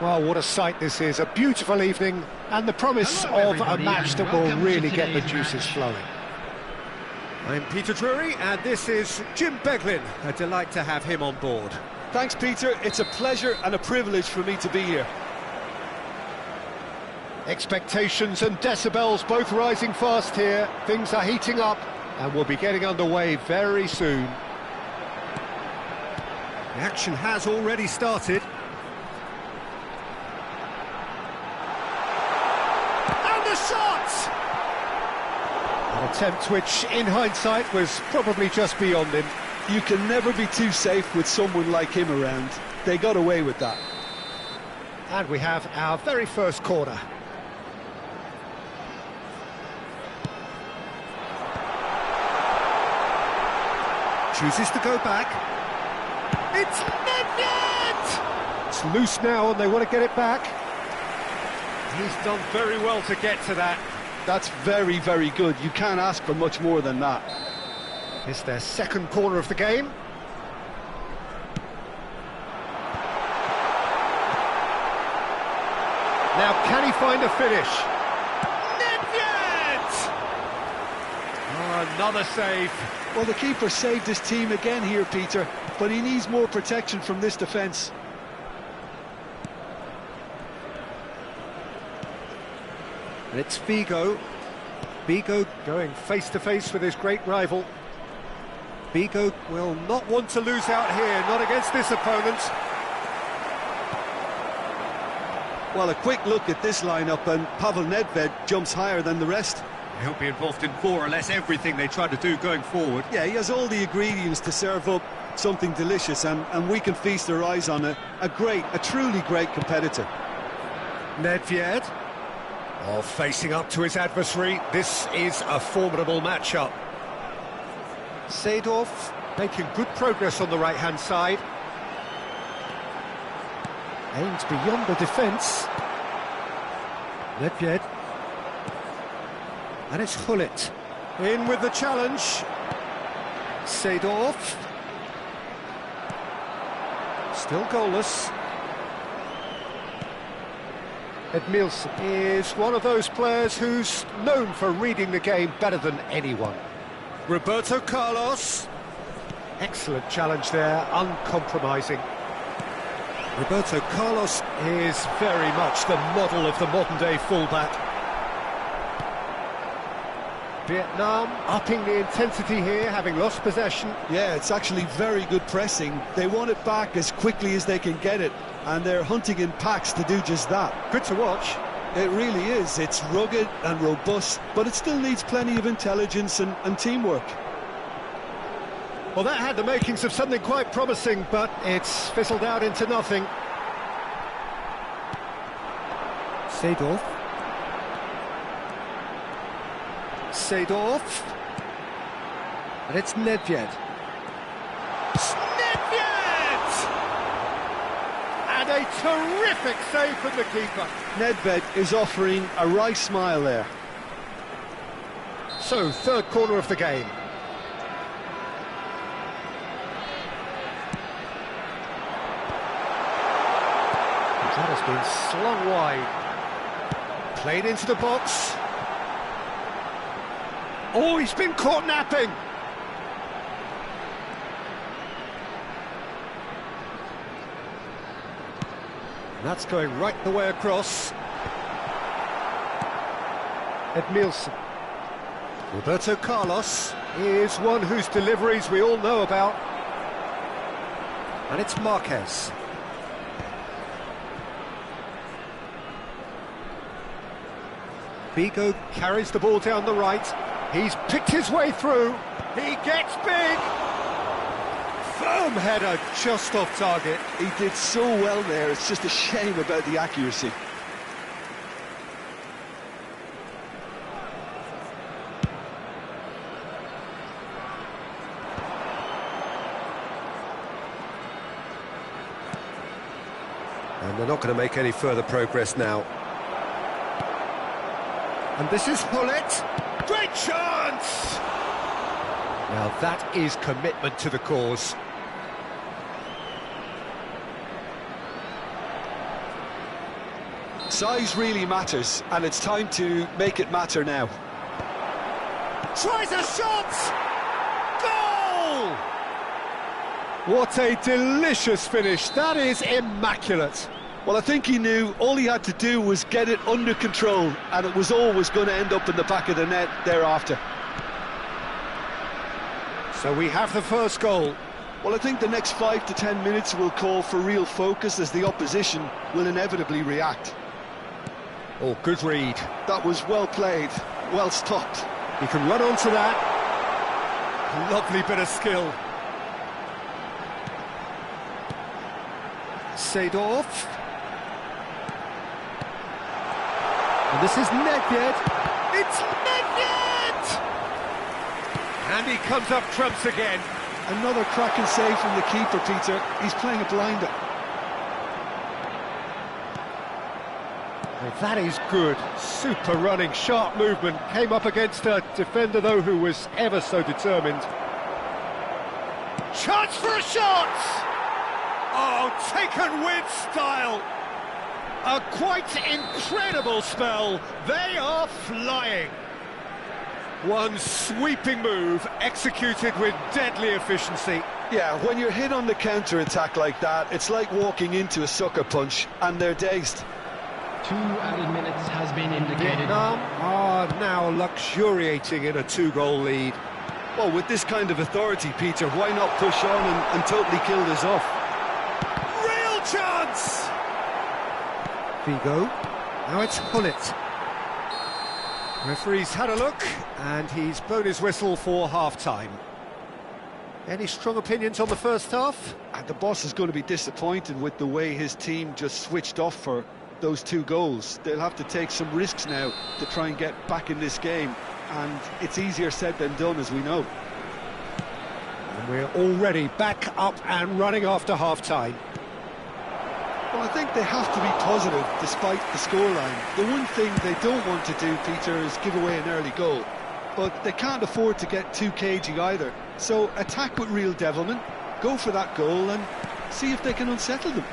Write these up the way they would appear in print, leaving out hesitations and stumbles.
Well, what a sight this is, a beautiful evening, and the promise of a match that will really get the juices flowing. I'm Peter Drury, and this is Jim Beglin. A delight to have him on board. Thanks, Peter. It's a pleasure and a privilege for me to be here. Expectations and decibels both rising fast here. Things are heating up, and we'll be getting underway very soon. The action has already started. Shot! An attempt which, in hindsight, was probably just beyond him. You can never be too safe with someone like him around. They got away with that. And we have our very first corner. Chooses to go back. It's net! It's loose now and they want to get it back. He's done very well to get to that. That's very, very good. You can't ask for much more than that. It's their second corner of the game. Now, can he find a finish? Nedved! Oh, another save. Well, the keeper saved his team again here, Peter, but he needs more protection from this defence. And it's Figo. Figo going face-to-face with his great rival. Figo will not want to lose out here, not against this opponent. Well, a quick look at this lineup, and Pavel Nedved jumps higher than the rest. He'll be involved in more or less everything they try to do going forward. Yeah, he has all the ingredients to serve up something delicious, and we can feast our eyes on a truly great competitor. Nedved. Oh, facing up to his adversary, this is a formidable matchup. Seedorf making good progress on the right-hand side. Aims beyond the defence. Nedved. And it's Hullet. In with the challenge. Seedorf. Still goalless. Edmilson is one of those players who's known for reading the game better than anyone. Roberto Carlos. Excellent challenge there, uncompromising. Roberto Carlos is very much the model of the modern-day fullback. Vietnam upping the intensity here, having lost possession. Yeah, it's actually very good pressing. They want it back as quickly as they can get it, and they're hunting in packs to do just that. Good to watch. It really is. It's rugged and robust, but it still needs plenty of intelligence and teamwork. Well, that had the makings of something quite promising, but it's fizzled out into nothing. Seedorf. Seedorf. And it's Nedved. Nedved! And a terrific save from the keeper. Nedved is offering a wry smile there. So, third corner of the game. That has been slung wide. Played into the box. Oh, he's been caught napping. That's going right the way across. Edmilson. Roberto Carlos is one whose deliveries we all know about. And it's Marquez. Figo carries the ball down the right. He's picked his way through. He gets big. Firm header, just off target. He did so well there. It's just a shame about the accuracy. And they're not going to make any further progress now. And this is Hullet. Great chance! Now that is commitment to the cause. Size really matters, and it's time to make it matter now. Tries a shot! Goal! What a delicious finish. That is immaculate. Well, I think he knew all he had to do was get it under control, and it was always going to end up in the back of the net thereafter. So we have the first goal. Well, I think the next 5 to 10 minutes will call for real focus, as the opposition will inevitably react. Oh, good read. That was well played, well stopped. He can run onto that. Lovely bit of skill. Seedorf. And this is Nedved. It's Nedved! And he comes up trumps again. Another cracking save from the keeper, Peter. He's playing a blinder. Well, that is good. Super running, sharp movement. Came up against a defender, though, who was ever so determined. Chance for a shot! Oh, taken with style. A quite incredible spell. They are flying. One sweeping move, executed with deadly efficiency. Yeah, when you're hit on the counter-attack like that, it's like walking into a sucker punch, and they're dazed. 2 added minutes has been indicated. Vietnam are now luxuriating in a 2-goal lead. Well, with this kind of authority, Peter, why not push on and totally kill this off? Real chance! Vigo. Now it's Hullet. Referee's had a look, and he's blown his whistle for half-time. Any strong opinions on the first half? And the boss is going to be disappointed with the way his team just switched off for those 2 goals. They'll have to take some risks now to try and get back in this game, and it's easier said than done, as we know. And we're already back up and running after half-time. Well, I think they have to be positive despite the scoreline. The one thing they don't want to do, Peter, is give away an early goal. But they can't afford to get too cagey either. So attack with real devilment, go for that goal and see if they can unsettle them.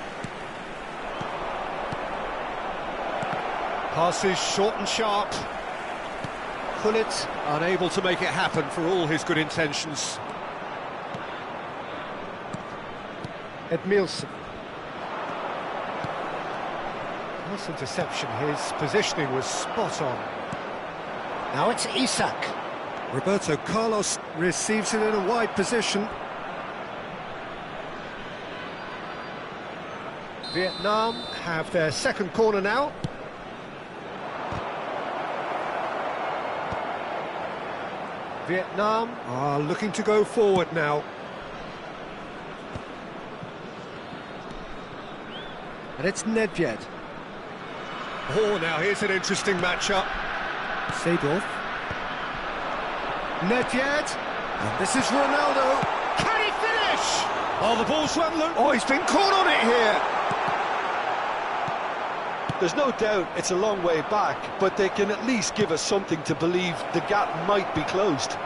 Passes short and sharp. Hullet unable to make it happen for all his good intentions. Edmilson. Nice interception, his positioning was spot on. Now it's Isak. Roberto Carlos receives it in a wide position. Vietnam have their second corner now. Vietnam are looking to go forward now. And it's Nedved. Oh, now here's an interesting matchup. Seedorf. Nedved. And this is Ronaldo. Can he finish? Oh, the ball's run loose. Oh, he's been caught on it here. There's no doubt it's a long way back, but they can at least give us something to believe the gap might be closed.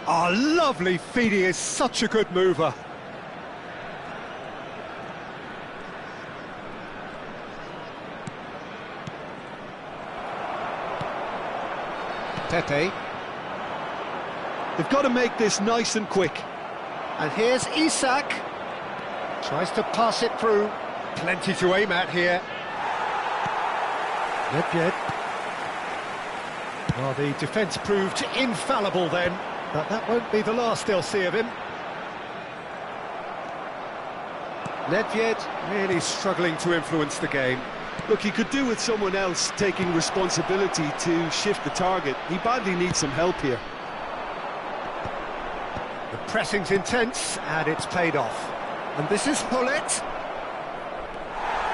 Oh, lovely feed. He is such a good mover. Pepe. They've got to make this nice and quick. And here's Isak. Tries to pass it through. Plenty to aim at here. Nedved. Well, the defence proved infallible then, but that won't be the last they'll see of him. Nedved really struggling to influence the game. Look, he could do with someone else taking responsibility to shift the target. He badly needs some help here. The pressing's intense, and it's paid off. And this is Hullet.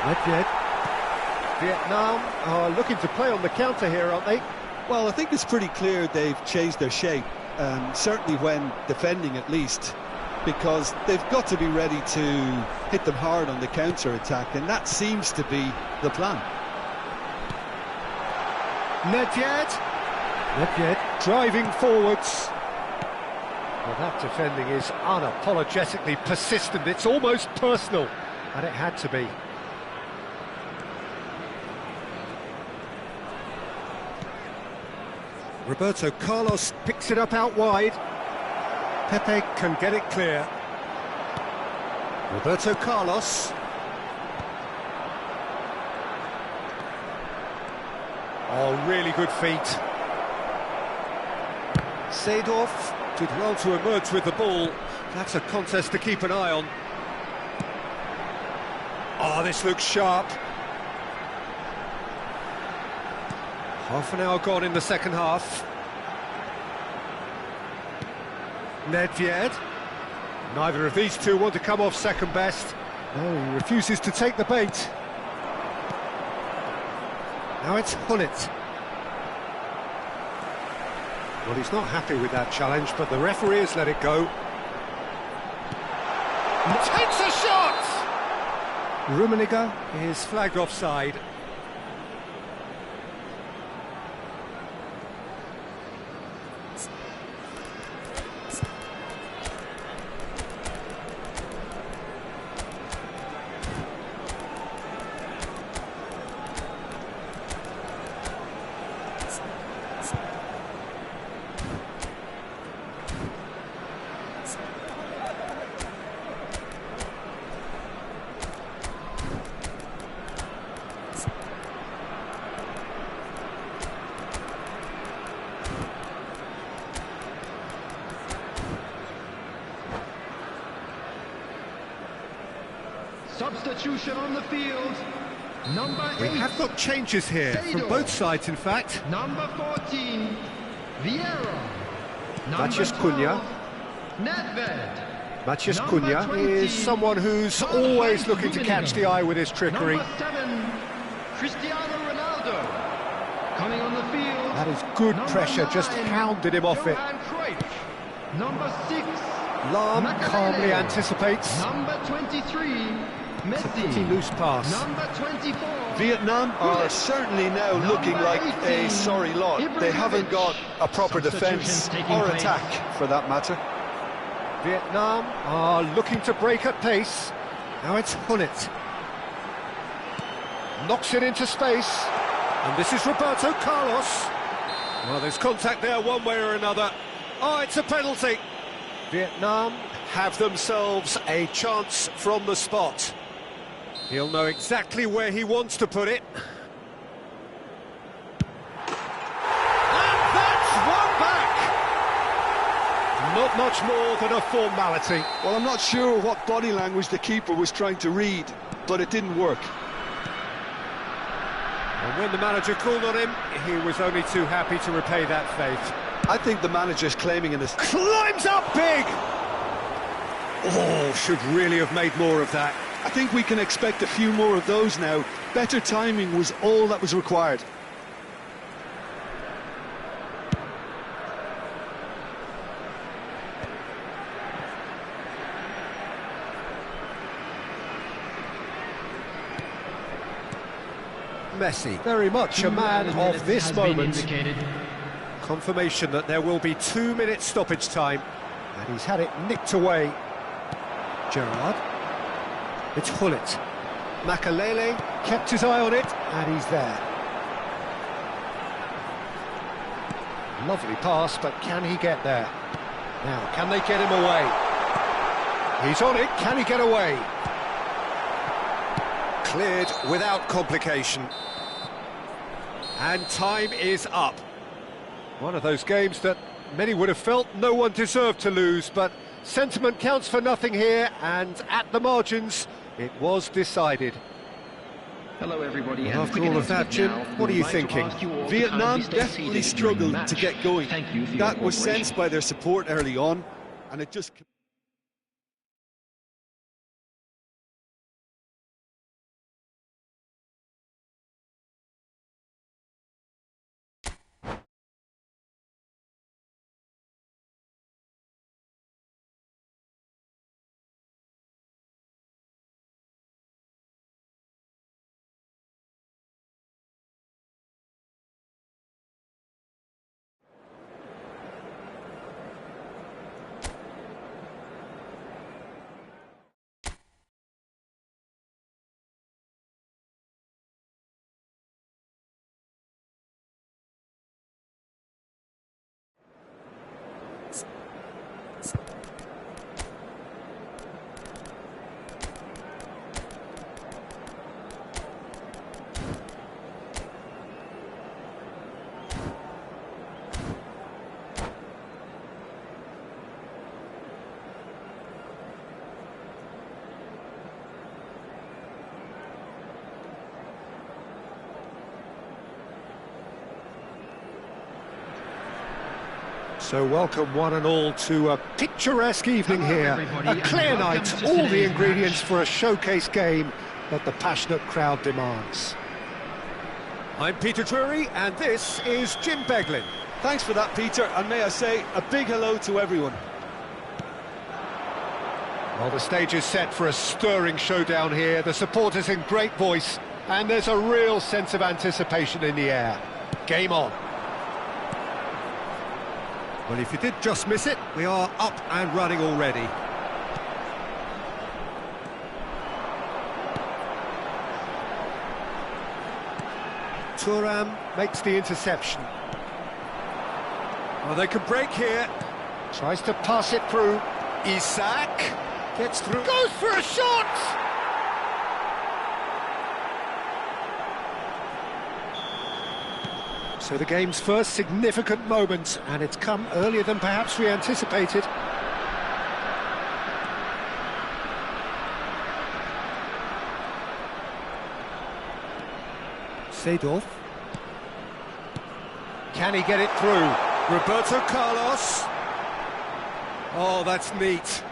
Nedved. Vietnam are looking to play on the counter here, aren't they? Well, I think it's pretty clear they've changed their shape, certainly when defending at least, because they've got to be ready to hit them hard on the counter-attack, and that seems to be the plan. Nedved driving forwards. Well, that defending is unapologetically persistent. It's almost personal, and it had to be. Roberto Carlos picks it up out wide. Pepe can get it clear. Roberto Carlos. Oh, really good feet. Seedorf did well to emerge with the ball. That's a contest to keep an eye on. Oh, this looks sharp. Half an hour gone in the second half. Nedved. Neither of these two want to come off second best. No, he refuses to take the bait. Now it's Hullet. Well, he's not happy with that challenge, but the referee has let it go. Takes a shot! Rummenigge is flagged offside. Substitution on the field. Number 8. We have got changes here from both sides, in fact. Number 14, Vieira. Matheus Cunha. Nedved. Matheus Number Cunha 20, is someone who's always looking to catch the eye with his trickery. Number 7, Cristiano Ronaldo. Coming on the field. That is good Number pressure, 9, just hounded him off it. Johan Cruyff. Number 6, Lahm Makelele. calmly anticipates. Number 23, It's a Messi. pretty loose pass. Number 24, Vietnam are certainly now looking like a sorry lot. They haven't got a proper defence or attack, for that matter. Vietnam are looking to break at pace. Now it's Hullet. Knocks it into space. And this is Roberto Carlos. Well, there's contact there one way or another. Oh, it's a penalty. Vietnam have themselves a chance from the spot. He'll know exactly where he wants to put it. And that's one back! Not much more than a formality. Well, I'm not sure what body language the keeper was trying to read, but it didn't work. And when the manager called on him, he was only too happy to repay that faith. I think the manager's claiming in this. Climbs up big! Oh, should really have made more of that. I think we can expect a few more of those now. Better timing was all that was required. Messi, very much a man of this moment. Confirmation that there will be 2 minutes stoppage time. And he's had it nicked away. Gerrard. It's Hullet. Makelele kept his eye on it, and he's there. Lovely pass, but can he get there? Now, can they get him away? He's on it, can he get away? Cleared without complication. And time is up. One of those games that many would have felt no one deserved to lose, but sentiment counts for nothing here, and at the margins, it was decided. Hello everybody. Well, after all of that, Jim, what are you thinking? Vietnam definitely struggled to get going. That was sensed by their support early on, and it just... So welcome one and all to a picturesque evening Hello, here. everybody, A and clear welcome night, to all the today's ingredients match. for a showcase game that the passionate crowd demands. I'm Peter Drury, and this is Jim Beglin. Thanks for that, Peter, and may I say a big hello to everyone. Well, the stage is set for a stirring showdown here. The supporters in great voice, and there's a real sense of anticipation in the air. Game on. Well, if you did just miss it, we are up and running already. Thuram makes the interception. Oh, they can break here. Tries to pass it through. Isak gets through. Goes for a shot! So the game's first significant moment, and it's come earlier than perhaps we anticipated. Seedorf. Can he get it through? Roberto Carlos. Oh, that's neat.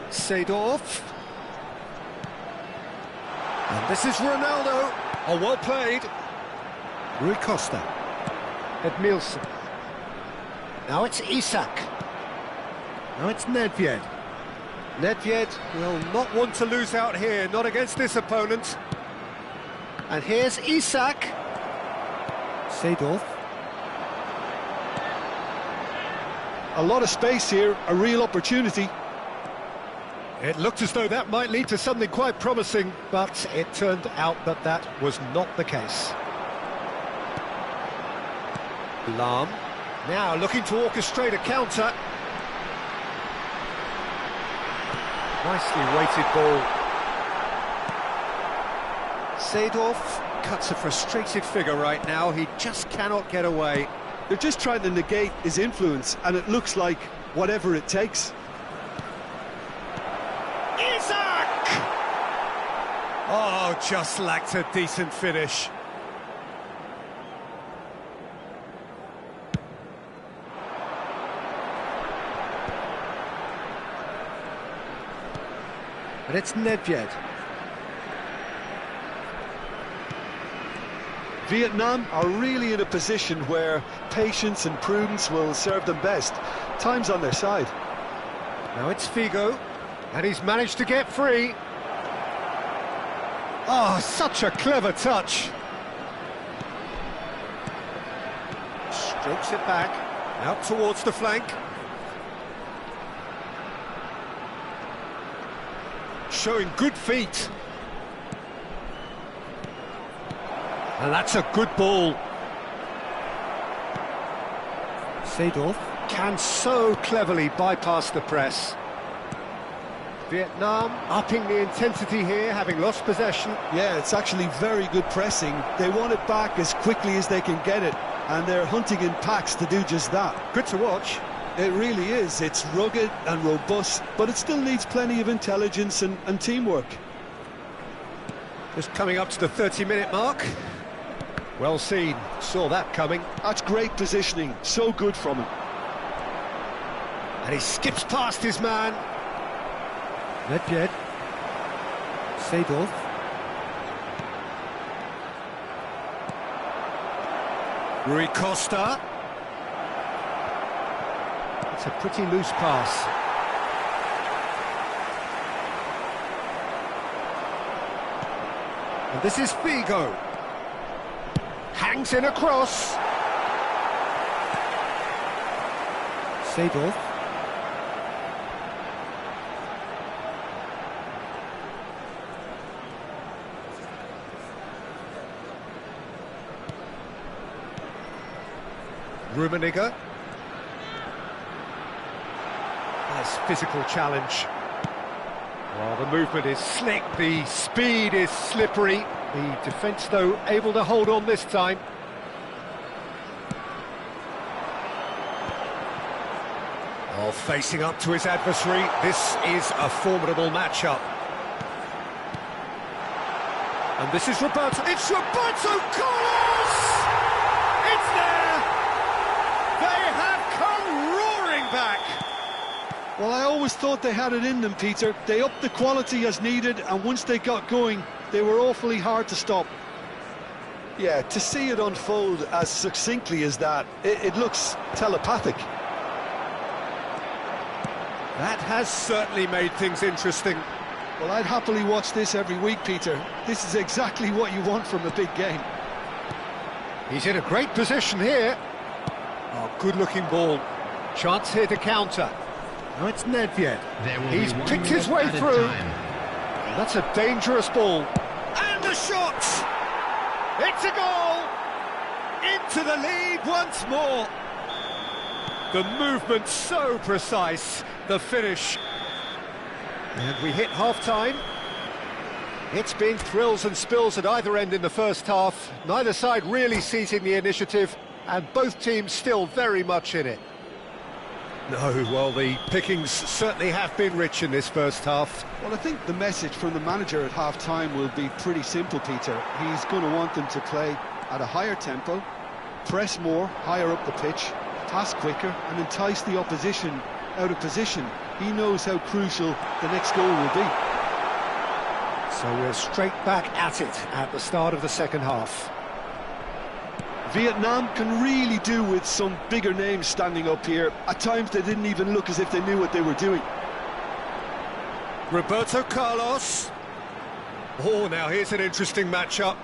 Seedorf. And this is Ronaldo. Oh, well played. Rui Costa. Edmilson. Now it's Isak. Now it's Nedved. Nedved will not want to lose out here, not against this opponent. And here's Isak. Seedorf. A lot of space here, a real opportunity. It looked as though that might lead to something quite promising, but it turned out that that was not the case. Lahm, now looking to orchestrate a counter. Nicely weighted ball. Seedorf cuts a frustrated figure right now, he just cannot get away. They're just trying to negate his influence, and it looks like whatever it takes. Isak! Oh, just lacked a decent finish. And it's Nedved. Vietnam are really in a position where patience and prudence will serve them best. Time's on their side. Now it's Figo, and he's managed to get free. Oh, such a clever touch. Strokes it back, out towards the flank. Showing good feet. And that's a good ball. Seedorf can so cleverly bypass the press. Vietnam upping the intensity here, having lost possession. Yeah, it's actually very good pressing. They want it back as quickly as they can get it, and they're hunting in packs to do just that. Good to watch. It really is. It's rugged and robust, but it still needs plenty of intelligence and teamwork. Just coming up to the 30-minute mark. Well seen, saw that coming. That's great positioning, so good from him. And he skips past his man. Nedved. Seedorf. Rui Costa. It's a pretty loose pass. And this is Figo. Hangs in a cross. Seedorf. Rummenigge. Nice physical challenge. Well, the movement is slick, the speed is slippery. The defence, though, able to hold on this time. Oh, facing up to his adversary, this is a formidable matchup. And this is Roberto. It's Roberto Carlos! It's there! Well, I always thought they had it in them, Peter. They upped the quality as needed, and once they got going, they were awfully hard to stop. Yeah, to see it unfold as succinctly as that, it looks telepathic. That has certainly made things interesting. Well, I'd happily watch this every week, Peter. This is exactly what you want from a big game. He's in a great position here. Oh, good-looking ball. Chance here to counter. Now it's Nedved. He's picked his way through. That's a dangerous ball. And the shot! It's a goal! Into the lead once more. The movement so precise. The finish. And we hit half-time. It's been thrills and spills at either end in the first half. Neither side really seizing the initiative, and both teams still very much in it. No, well, the pickings certainly have been rich in this first half. Well, I think the message from the manager at half-time will be pretty simple, Peter. He's going to want them to play at a higher tempo, press more, higher up the pitch, pass quicker, and entice the opposition out of position. He knows how crucial the next goal will be. So we're straight back at it at the start of the second half. Vietnam can really do with some bigger names standing up here. At times they didn't even look as if they knew what they were doing. Roberto Carlos. Oh, now here's an interesting matchup.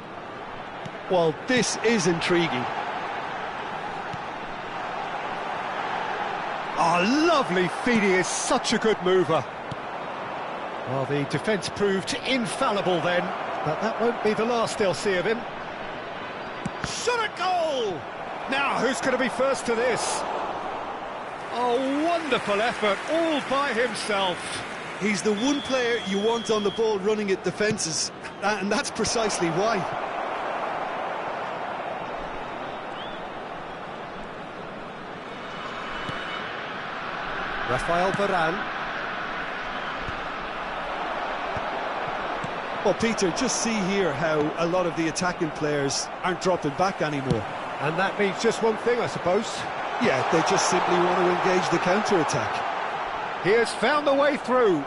Well, this is intriguing. Oh, lovely feed. He is such a good mover. Well, the defence proved infallible then, but that won't be the last they'll see of him. Shot a goal! Now, who's going to be first to this? Oh, wonderful effort, all by himself. He's the one player you want on the ball running at defences, and that's precisely why. Rafael Varane. Well, Peter, just see here how a lot of the attacking players aren't dropping back anymore. And that means just one thing, I suppose. Yeah, they just simply want to engage the counter-attack. He has found a way through.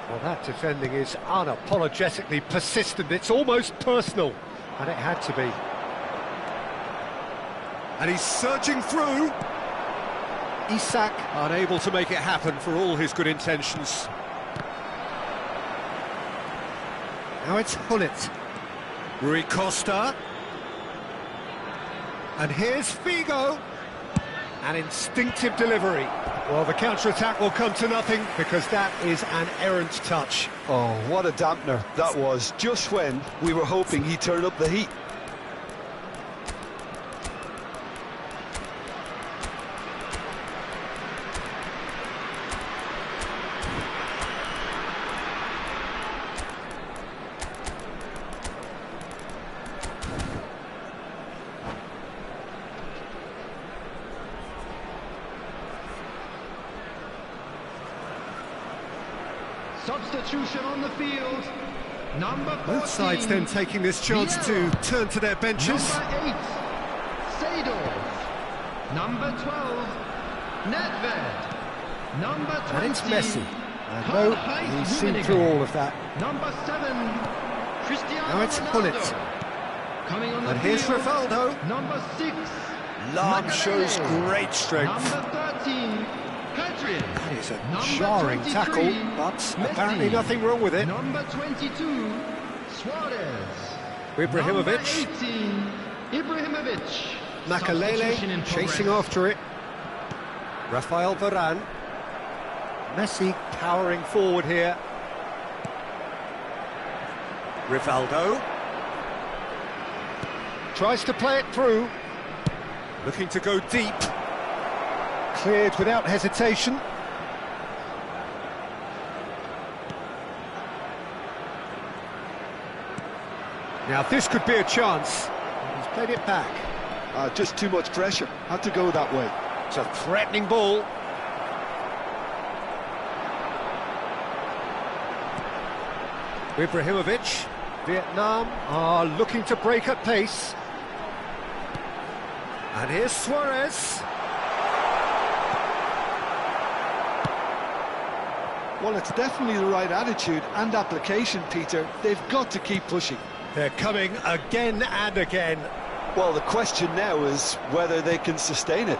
Well, that defending is unapologetically persistent. It's almost personal. And it had to be. And he's surging through. Isak unable to make it happen for all his good intentions. Now it's Hullet. Rui Costa. And here's Figo. An instinctive delivery. Well, the counter-attack will come to nothing because that is an errant touch. Oh, what a dampener that was, just when we were hoping he'd turn up the heat. Substitution on the field. Number 14. Both sides then taking this chance to turn to their benches. Number 8, Seedorf. Number 12, Nedved. Number 20. And it's Messi. And no, he's seen through all of that. Number 7, Cristiano Now it's Ronaldo. Hullet. Coming on the And here's field. Rivaldo. Number 6, Lam Magalhaes. shows great strength. Number 13, Hadrian. That is a Number jarring 23, tackle, but Messi. apparently nothing wrong with it. Number 22, Suarez. Ibrahimovic. Number 18, Ibrahimovic. Makalele chasing after it. Rafael Varane. Messi powering forward here. Rivaldo. Tries to play it through. Looking to go deep. Cleared without hesitation. Now this could be a chance. He's played it back. Just too much pressure. Had to go that way. It's a threatening ball. Ibrahimovic. Vietnam are looking to break at pace. And here's Suarez. Well, it's definitely the right attitude and application, Peter. They've got to keep pushing. They're coming again and again. Well, the question now is whether they can sustain it.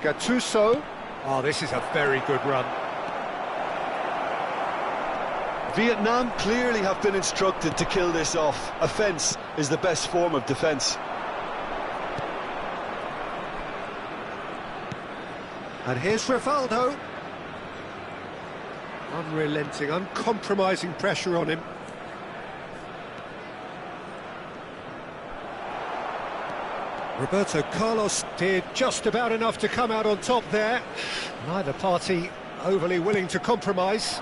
Gattuso. Oh, this is a very good run. Vietnam clearly have been instructed to kill this off. Offence is the best form of defence. And here's Rivaldo. Unrelenting, uncompromising pressure on him. Roberto Carlos did just about enough to come out on top there. Neither party overly willing to compromise.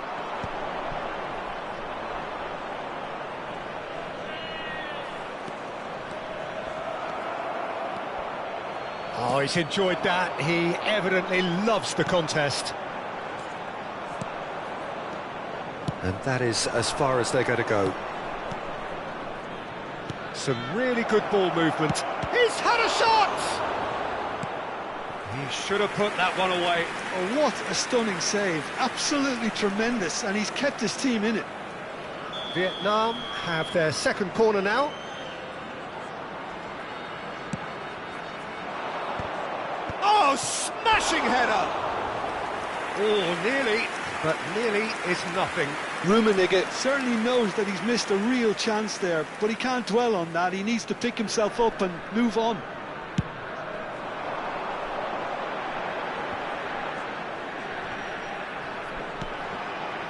Oh, he's enjoyed that. He evidently loves the contest. And that is as far as they're going to go. Some really good ball movement. He's had a shot! He should have put that one away. Oh, what a stunning save. Absolutely tremendous, and he's kept his team in it. Vietnam have their second corner now. Oh, smashing header! Oh, nearly, but nearly is nothing. Rummenigge certainly knows that he's missed a real chance there, but he can't dwell on that. He needs to pick himself up and move on.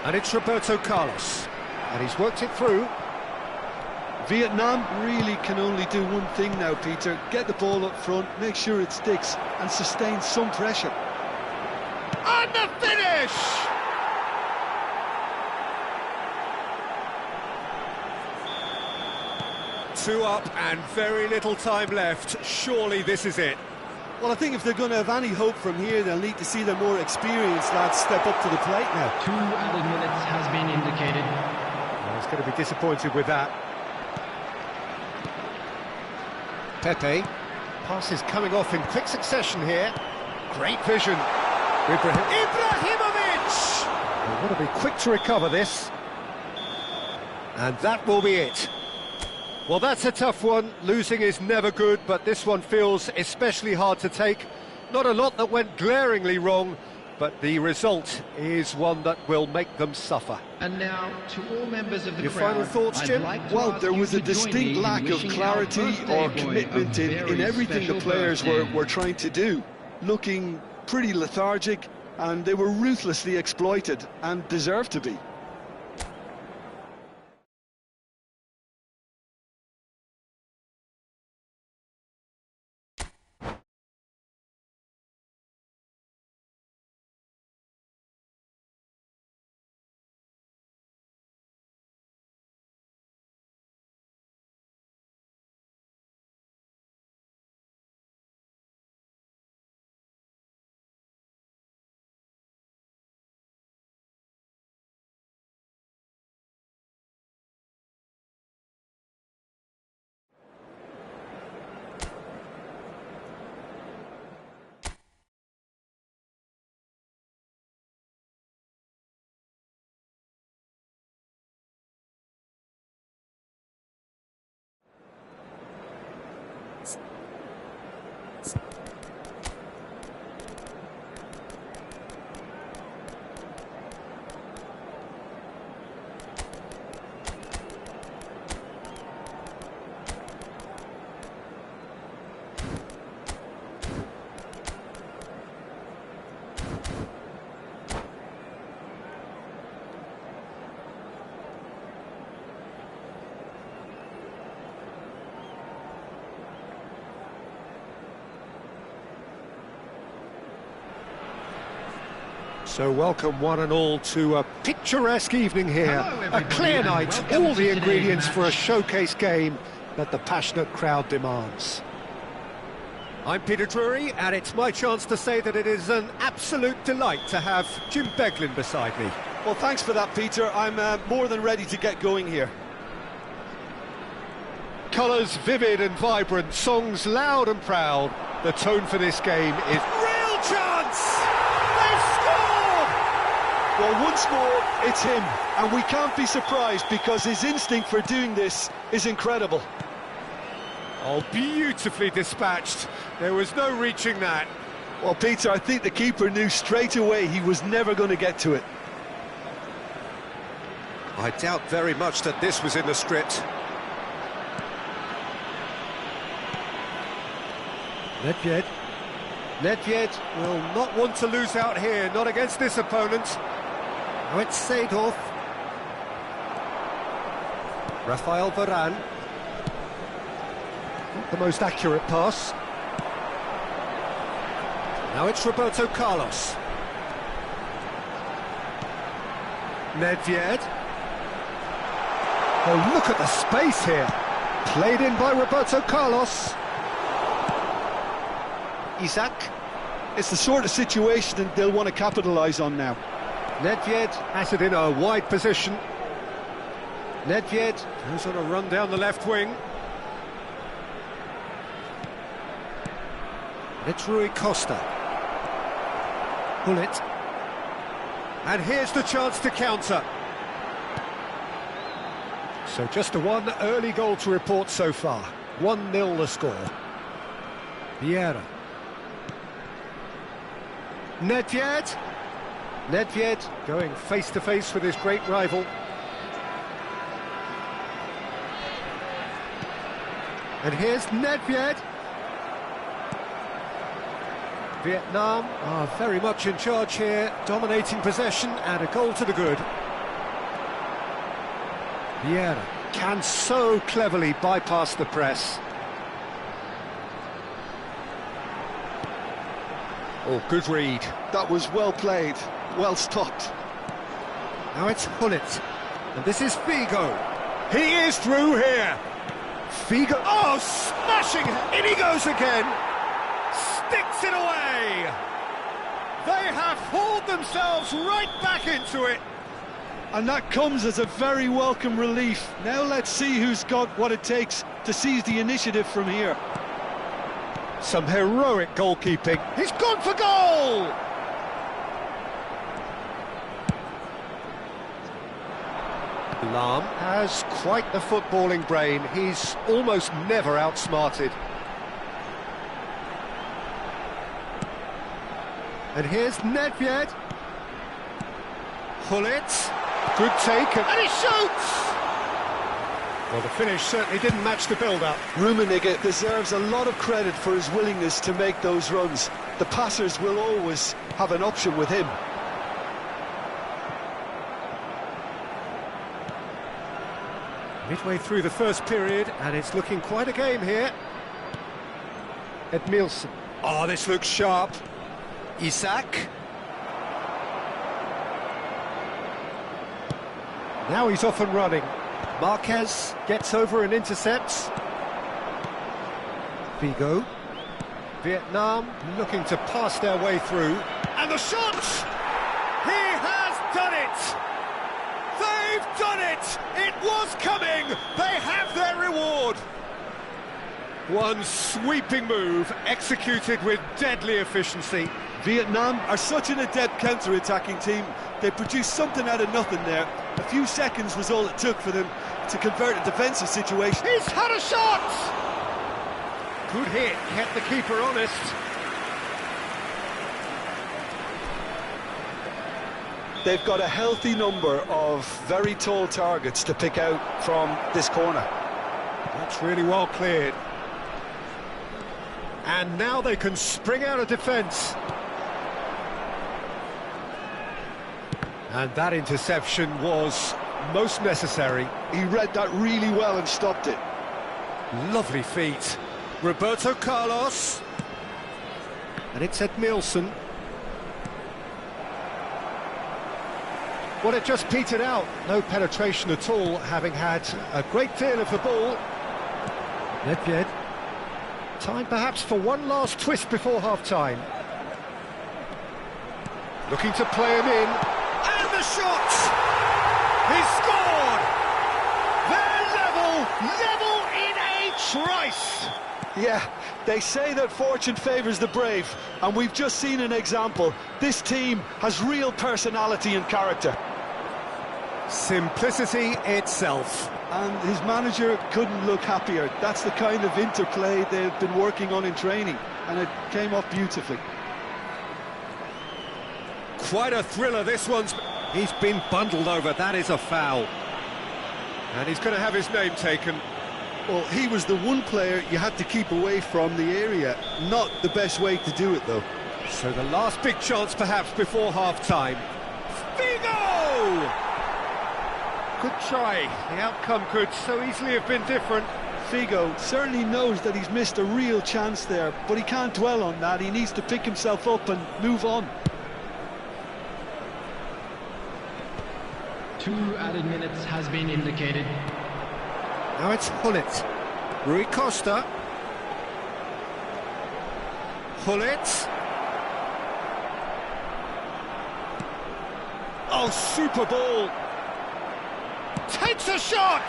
And it's Roberto Carlos, and he's worked it through. Vietnam really can only do one thing now, Peter. Get the ball up front, make sure it sticks, and sustain some pressure. And the finish! Two up and very little time left. Surely this is it. Well, I think if they're going to have any hope from here, they'll need to see their more experienced lads step up to the plate now. 2 added minutes has been indicated. Well, he's going to be disappointed with that. Pepe. Passes coming off in quick succession here. Great vision. Ibrahimovic! Well, got to be quick to recover this. And that will be it. Well, that's a tough one. Losing is never good, but this one feels especially hard to take. Not a lot that went glaringly wrong, but the result is one that will make them suffer. And now, to all members of the Your crowd, final thoughts, Jim? Well, there was a distinct lack of clarity or commitment in everything the players were trying to do. Looking pretty lethargic, and they were ruthlessly exploited, and deserved to be. So welcome one and all to a picturesque evening here. Hello, A clear and night, welcome all the to ingredients today's for a match. showcase game that the passionate crowd demands. I'm Peter Drury, and it's my chance to say that it is an absolute delight to have Jim Beglin beside me. Well, thanks for that, Peter. I'm more than ready to get going here. Colours vivid and vibrant, songs loud and proud. The tone for this game is real chance! They've scored! Well, once more, it's him, and we can't be surprised because his instinct for doing this is incredible. Oh, beautifully dispatched. There was no reaching that. Well, Peter, I think the keeper knew straight away he was never going to get to it. I doubt very much that this was in the script. Nedved. Nedved will not want to lose out here, not against this opponent. Now it's Seedorf. Rafael Varane. Not the most accurate pass. Now it's Roberto Carlos. Nedved. Oh, look at the space here. Played in by Roberto Carlos. Isaac. It's the sort of situation that they'll want to capitalise on now. Nedved has it in a wide position. Nedved goes on a run down the left wing. It's Rui Costa. Bullet. And here's the chance to counter. So just one early goal to report so far. 1-0 the score. Vieira. Nedved. Nedved going face-to-face with his great rival. And here's Nedved. Vietnam are very much in charge here, dominating possession and a goal to the good. Vieira can so cleverly bypass the press. Oh, good read. That was well played, well stopped. Now it's Hullet, and this is Figo. He is through here. Figo, oh, smashing, in he goes again. Sticks it away. They have hauled themselves right back into it. And that comes as a very welcome relief. Now let's see who's got what it takes to seize the initiative from here. Some heroic goalkeeping. He's gone for goal! Lahm has quite the footballing brain. He's almost never outsmarted. And here's Nedved. Hullet. Good take, and he shoots! Well, the finish certainly didn't match the build-up. Rummenigge deserves a lot of credit for his willingness to make those runs. The passers will always have an option with him. Midway through the first period, and it's looking quite a game here. Edmilson. Oh, this looks sharp. Isaac. Now he's off and running. Marquez gets over and intercepts. Figo. Vietnam looking to pass their way through. And the shot! He has done it! They've done it! It was coming! They have their reward! One sweeping move, executed with deadly efficiency. Vietnam are such an adept counter-attacking team. They produced something out of nothing there. A few seconds was all it took for them to convert a defensive situation. He's had a shot! Good hit, kept the keeper honest. They've got a healthy number of very tall targets to pick out from this corner. That's really well cleared. And now they can spring out of defence. And that interception was most necessary. He read that really well and stopped it. Lovely feet. Roberto Carlos. And it's Edmilson. Well, it just petered out. No penetration at all, having had a great deal of the ball. Nedved. Time perhaps for one last twist before half-time. Looking to play him in. And the shot! He scored! They're level in a trice! Yeah, They say that fortune favours the brave, and we've just seen an example. This team has real personality and character. Simplicity itself. And his manager couldn't look happier. That's the kind of interplay they've been working on in training, and it came off beautifully. Quite a thriller, this one's... He's been bundled over, that is a foul. And he's going to have his name taken. Well, he was the one player you had to keep away from the area. Not the best way to do it, though. So the last big chance, perhaps, before half-time. Figo! Good try. The outcome could so easily have been different. Figo certainly knows that he's missed a real chance there, but he can't dwell on that. He needs to pick himself up and move on. 2 added minutes has been indicated. Now it's Hullet. Rui Costa. Hullet. Oh, super ball. Takes a shot!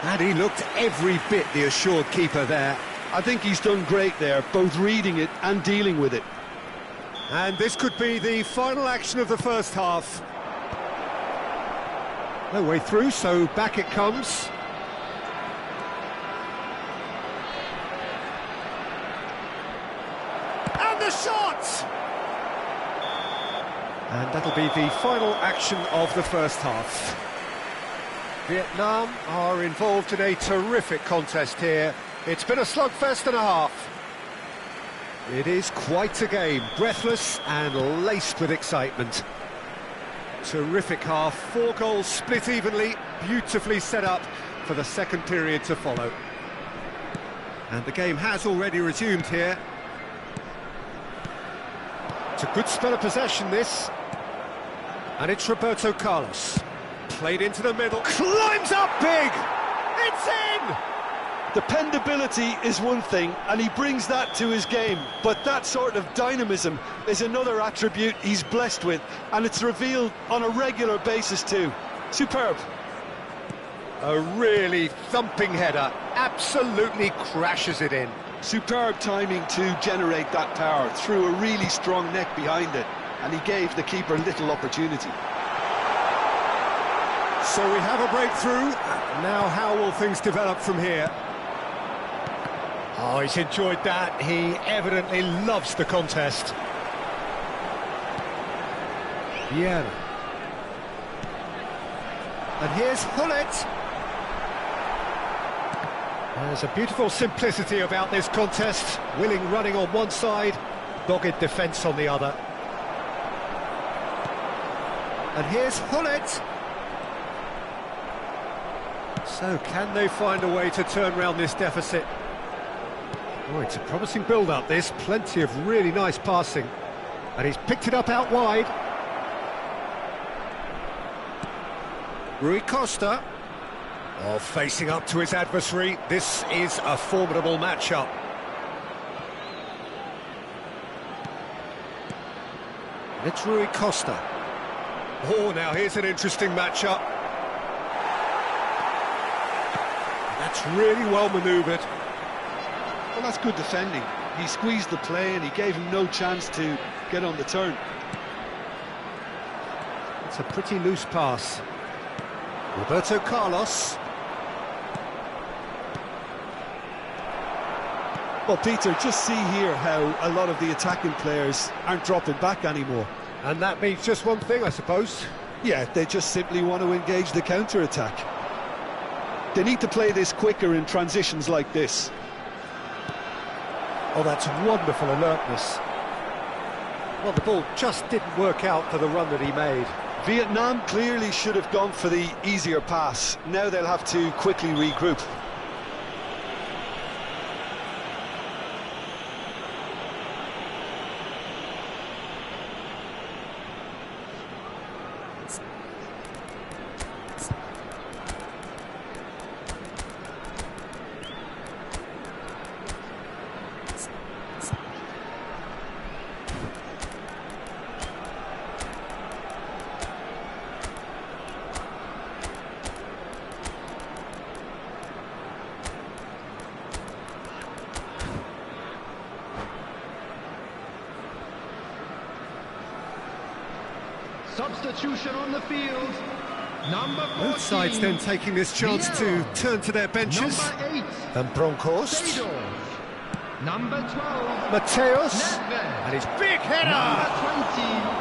And he looked every bit the assured keeper there. I think he's done great there, both reading it and dealing with it. And this could be the final action of the first half. No way through, so back it comes. And the shot! And that'll be the final action of the first half. Vietnam are involved in a terrific contest here. It's been a slugfest and a half. It is quite a game, breathless and laced with excitement. Terrific half, 4 goals split evenly, beautifully set up for the second period to follow. And the game has already resumed here. It's a good spell of possession, this. And it's Roberto Carlos. Played into the middle, climbs up big! It's in! Dependability is one thing, and he brings that to his game, but that sort of dynamism is another attribute he's blessed with, and it's revealed on a regular basis too. Superb. A really thumping header, absolutely crashes it in. Superb timing to generate that power, through a really strong neck behind it, and he gave the keeper little opportunity. So we have a breakthrough. Now how will things develop from here? Oh, he's enjoyed that. He evidently loves the contest. Yeah. And here's Hullet. There's a beautiful simplicity about this contest. Willing running on one side, dogged defence on the other. And here's Hullet. So can they find a way to turn round this deficit? Oh, it's a promising build-up, this. Plenty of really nice passing. And he's picked it up out wide. Rui Costa. Oh, facing up to his adversary. This is a formidable matchup. It's Rui Costa. Oh, now here's an interesting matchup. That's really well manoeuvred. Well, that's good defending. He squeezed the play and he gave him no chance to get on the turn. It's a pretty loose pass. Roberto Carlos. Well, Peter, just see here how a lot of the attacking players aren't dropping back anymore. And that means just one thing, I suppose. Yeah, they just simply want to engage the counter-attack. They need to play this quicker in transitions like this. Oh, that's wonderful alertness. Well, the ball just didn't work out for the run that he made. Vietnam clearly should have gone for the easier pass. Now they'll have to quickly regroup. Substitution on the field. Number 14. Both sides then taking this chance to turn to their benches. Number 8. And Bronkhorst. Seedorf. Number 12. Mateus. Nedved. And his big header! Number 20.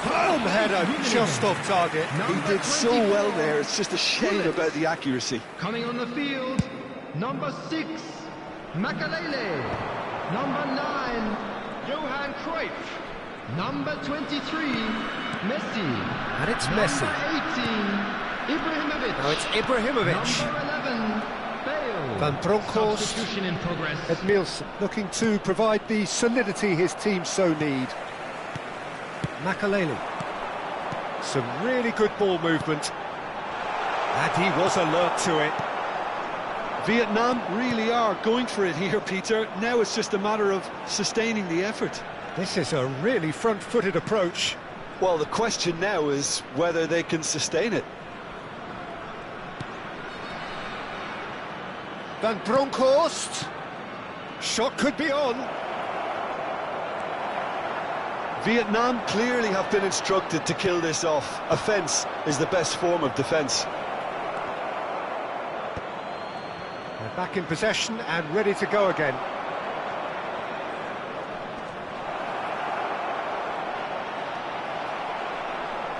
Firm header, just off target. He did so well there, it's just a shame about the accuracy. Coming on the field, number 6, Makalele. Number 9, Johan Cruyff. Number 23, Messi. And it's Messi. Number 18, Ibrahimovic. Now it's Ibrahimovic. Number 11, Bale. Van Bronckhorst. Substitution in progress. Edmilson looking to provide the solidity his team so need. Makalele. Some really good ball movement. And he was alert to it. Vietnam really are going for it here, Peter. Now it's just a matter of sustaining the effort. This is a really front-footed approach. Well, the question now is whether they can sustain it. Van Bronckhorst. Shot could be on. Vietnam clearly have been instructed to kill this off. Offence is the best form of defence. They're back in possession and ready to go again.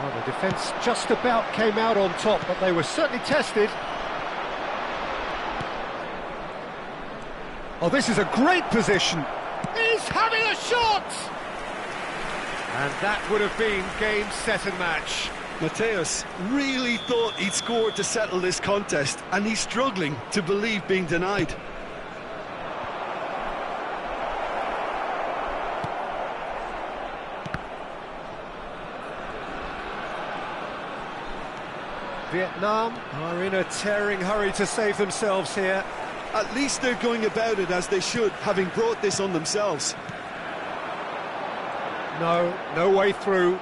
Well, the defence just about came out on top, but they were certainly tested. Oh, this is a great position. He's having a shot! And that would have been game, set and match. Mateus really thought he'd scored to settle this contest, and he's struggling to believe being denied. Vietnam are in a tearing hurry to save themselves here. At least they're going about it as they should, having brought this on themselves. No way through.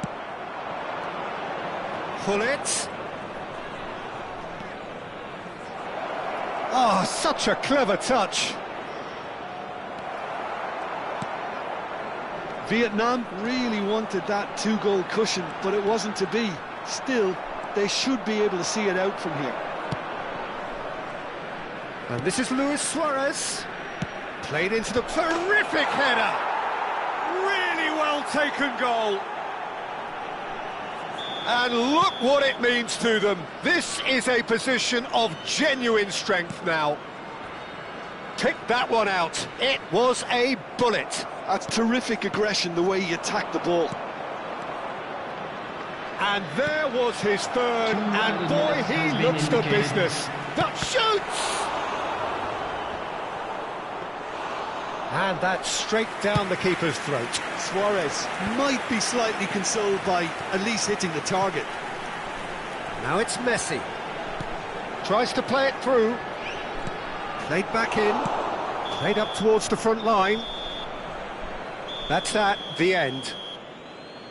Pull it. Oh, such a clever touch. Vietnam really wanted that two-goal cushion, but it wasn't to be. Still, they should be able to see it out from here. And this is Luis Suarez. Played into the terrific header. Really well taken goal. And look what it means to them. This is a position of genuine strength now. Pick that one out. It was a bullet. That's terrific aggression, the way he attacked the ball. And there was his third, and boy, he looks the business. That shoots! And that's straight down the keeper's throat. Suarez might be slightly consoled by at least hitting the target. Now it's Messi. Tries to play it through. Played back in. Played up towards the front line. That's that, the end.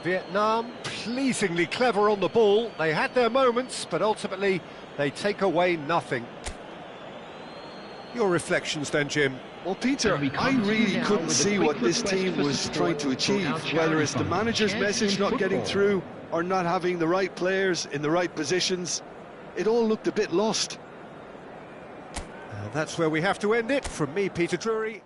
Vietnam pleasingly clever on the ball. They had their moments, but ultimately they take away nothing. Your reflections then, Jim? Well, Peter, I really couldn't see what this team was trying to achieve, whether it's the manager's message not getting through or not having the right players in the right positions. It all looked a bit lost. That's where we have to end it. From me, Peter Drury.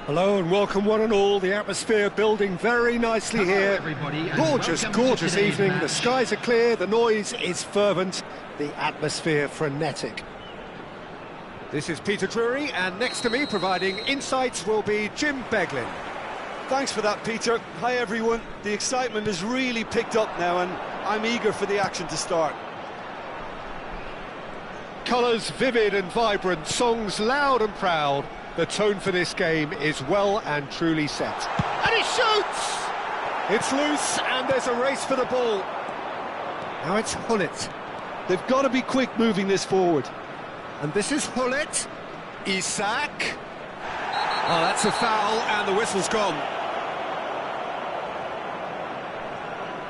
Hello and welcome one and all. The atmosphere building very nicely here. Everybody, and Gorgeous, welcome to gorgeous today's evening. The match. skies are clear, the noise is fervent, the atmosphere frenetic. This is Peter Drury, and next to me providing insights will be Jim Beglin. Thanks for that, Peter. Hi, everyone. The excitement has really picked up now, and I'm eager for the action to start. Colours vivid and vibrant, songs loud and proud. The tone for this game is well and truly set. And he shoots! It's loose, and there's a race for the ball. Now it's Hullet. They've got to be quick moving this forward. And this is Hullet. Isak. Oh, that's a foul, and the whistle's gone.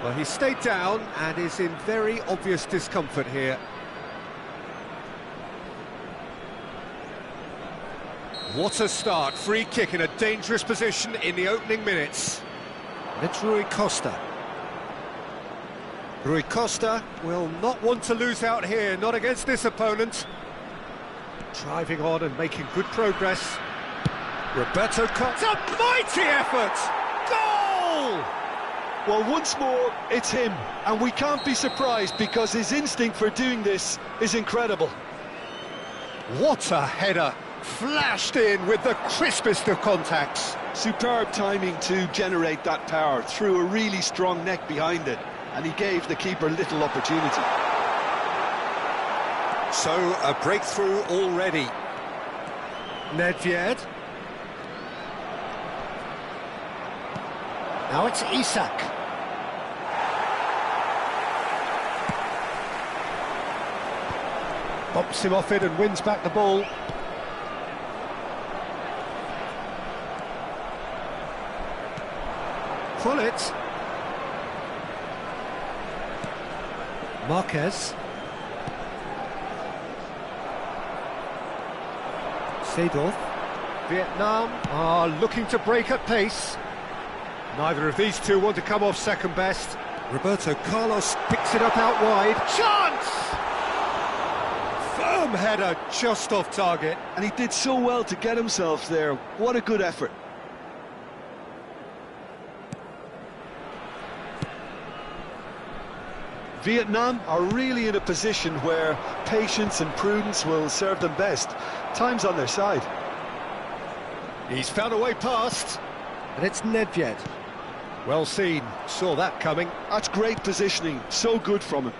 Well, he stayed down and is in very obvious discomfort here. What a start. Free kick in a dangerous position in the opening minutes. It's Rui Costa. Rui Costa will not want to lose out here, not against this opponent. Driving on and making good progress. Roberto Carlos. A mighty effort! Goal! Well, once more, it's him, and we can't be surprised because his instinct for doing this is incredible. What a header! Flashed in with the crispest of contacts. Superb timing to generate that power through a really strong neck behind it, and he gave the keeper little opportunity. So, a breakthrough already. Nedved. Now it's Isak. Bumps him off it and wins back the ball. Hullet. Marquez. Seedorf. Vietnam are looking to break at pace. Neither of these two want to come off second best. Roberto Carlos picks it up out wide. Chance! Firm header just off target. And he did so well to get himself there. What a good effort. Vietnam are really in a position where patience and prudence will serve them best. Time's on their side. He's found a way past. And it's Nedved. Well seen, saw that coming. That's great positioning, so good from him.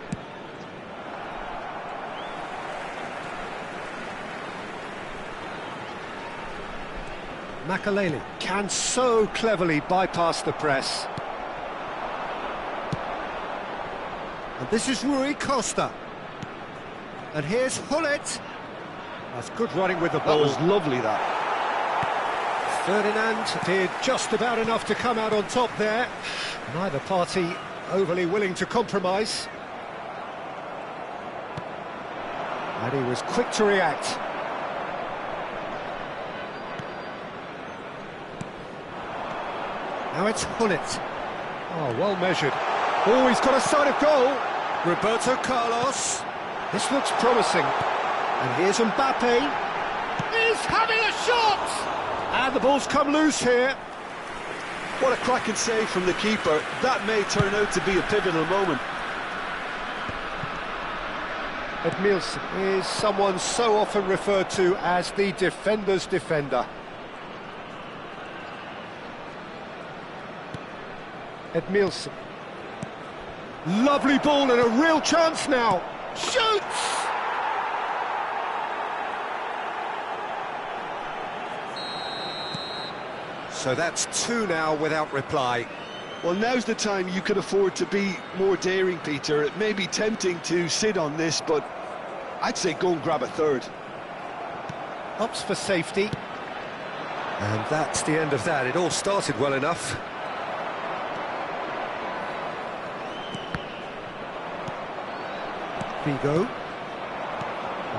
Makaleli can so cleverly bypass the press. And this is Rui Costa. And here's Hullet. That's good running with the ball. That was lovely, that. Ferdinand did just about enough to come out on top there. Neither party overly willing to compromise. And he was quick to react. Now it's Hullet. Oh, well measured. Oh, he's got a sight of goal. Roberto Carlos. This looks promising. And here's Mbappe. He's having a shot! And the ball's come loose here. What a cracking save from the keeper. That may turn out to be a pivotal moment. Edmilson is someone so often referred to as the defender's defender. Edmilson. Lovely ball and a real chance now. Shoots! So that's two now without reply. Well, now's the time you could afford to be more daring, Peter. It may be tempting to sit on this, but I'd say go and grab a third. Opts for safety. And that's the end of that. It all started well enough. Vigo.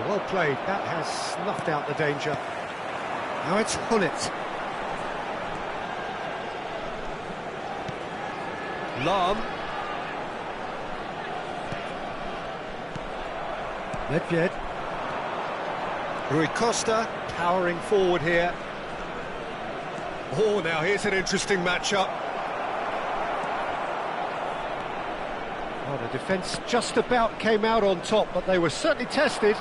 Well played. That has snuffed out the danger. Now it's Hullet. Lam. Nedved. Rui Costa powering forward here. Oh, now here's an interesting matchup. Well, the defence just about came out on top, but they were certainly tested.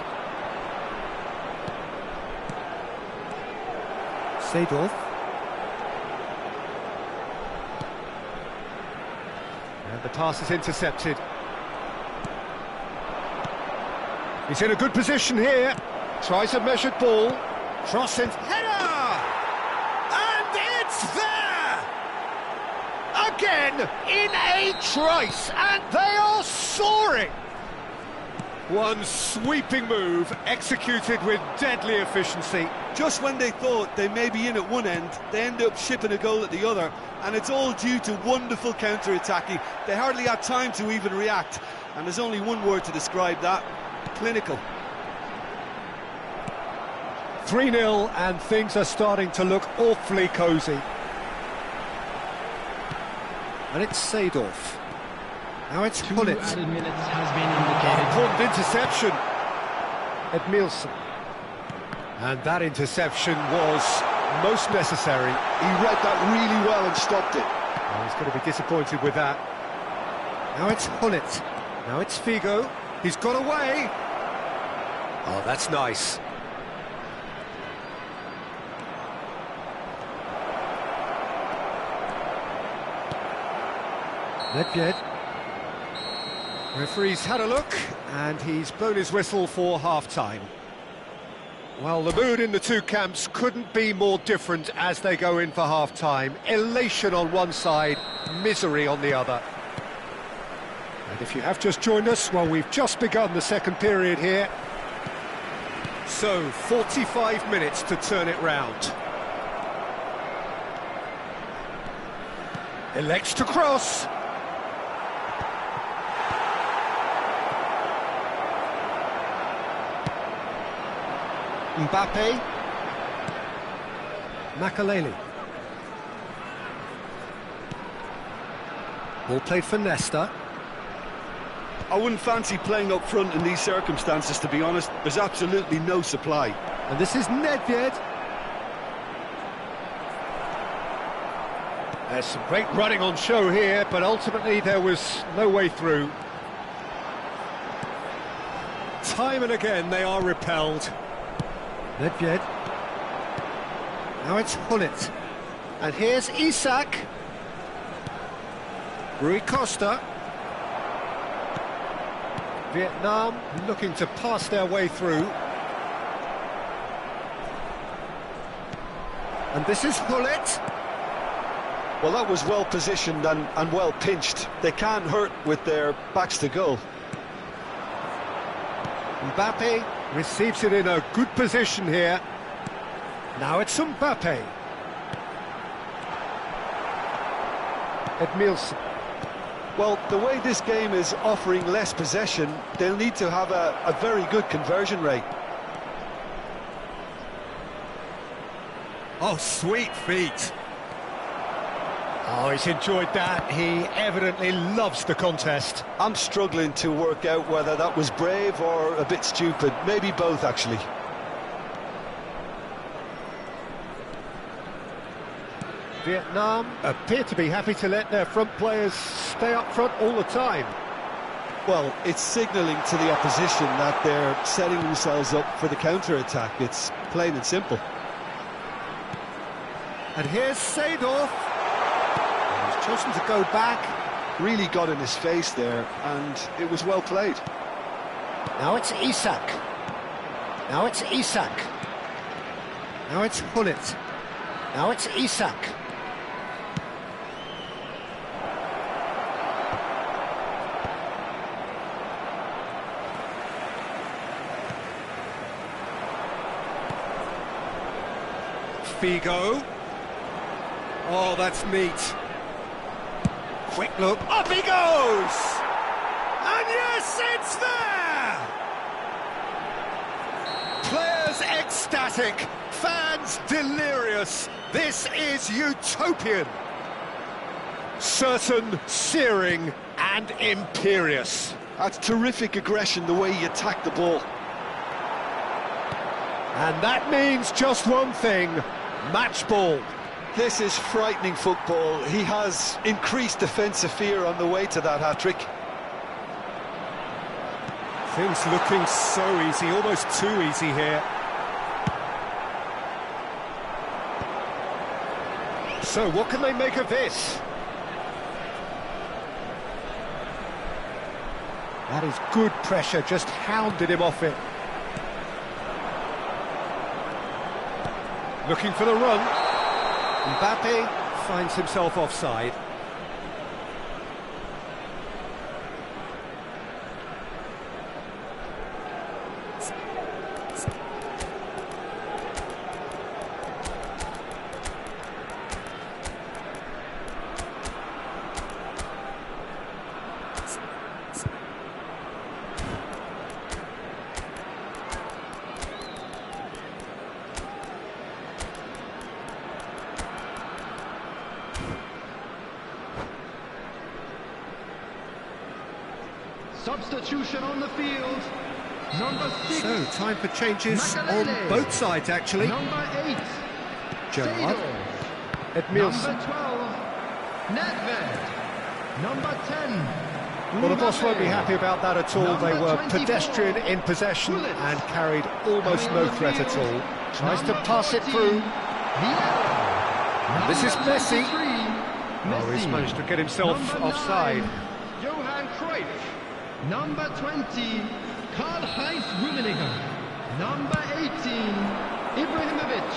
Seedorf. And the pass is intercepted. He's in a good position here. Tries a measured ball. Cross in. Header! And it's there! Again, in a trice, and they are soaring! One sweeping move, executed with deadly efficiency. Just when they thought they may be in at one end, they end up shipping a goal at the other, and it's all due to wonderful counter-attacking. They hardly had time to even react, and there's only one word to describe that: clinical. 3-0, and things are starting to look awfully cosy. And it's Seedorf. Now it's Hullet. 2 added minutes has been indicated. Important interception. Edmilson. And that interception was most necessary. He read that really well and stopped it. Oh, he's going to be disappointed with that. Now it's Hullet. Now it's Figo. He's got away. Oh, that's nice. Nedved. Referee's had a look, and he's blown his whistle for half-time. Well, the mood in the two camps couldn't be more different as they go in for half-time. Elation on one side, misery on the other. And if you have just joined us, well, we've just begun the second period here. So, 45 minutes to turn it round. Elects to cross. Mbappe. Makaleli. Ball played for Nesta. I wouldn't fancy playing up front in these circumstances, to be honest. There's absolutely no supply. And this is Nedved. There's some great running on show here, but ultimately there was no way through. Time and again they are repelled. Nedved. Now it's Hullet. And here's Isak. Rui Costa. Vietnam looking to pass their way through. And this is Hullet. Well, that was well positioned and well pinched. They can't hurt with their backs to goal. Mbappe receives it in a good position here. Now it's Mbappe. Edmilson. Well, the way this game is offering less possession, they'll need to have a very good conversion rate. Oh, sweet feet. Oh, he's enjoyed that. He evidently loves the contest. I'm struggling to work out whether that was brave or a bit stupid. Maybe both, actually. Vietnam appear to be happy to let their front players stay up front all the time. Well, it's signalling to the opposition that they're setting themselves up for the counter-attack. It's plain and simple. And here's Seedorf. He's chosen to go back. Really got in his face there, and it was well played. Now it's Isak. Now it's Isak. Now it's Hullet. Now it's Isak. Figo. Oh, that's neat. Quick look. Up he goes! And yes, it's there! Players ecstatic, fans delirious. This is utopian. Certain, searing, and imperious. That's terrific aggression, the way he attacked the ball. And that means just one thing, match ball. This is frightening football. He has increased defensive fear on the way to that hat-trick. Things looking so easy, almost too easy here. So what can they make of this? That is good pressure, just hounded him off it. Looking for the run. Mbappe finds himself offside. Substitution on the field. Number 6. So, time for changes Makalele. on both sides, actually. Number 8. Gerrard. Seedorf. Edmilson. Number 12. Nedved. Number 10. Well, the boss won't be Mbappe. happy about that at all. They Number were 24. pedestrian in possession Bullets. and carried almost Coming no on the threat at field. all. Tries to Number pass it 14. through. Vieira. This is Number Messi. 23. Oh, he's Messi. managed to get himself Number offside. 9. Johan Cruyff. Number 20. Karl-Heinz Rummenigge. Number 18. Ibrahimovic.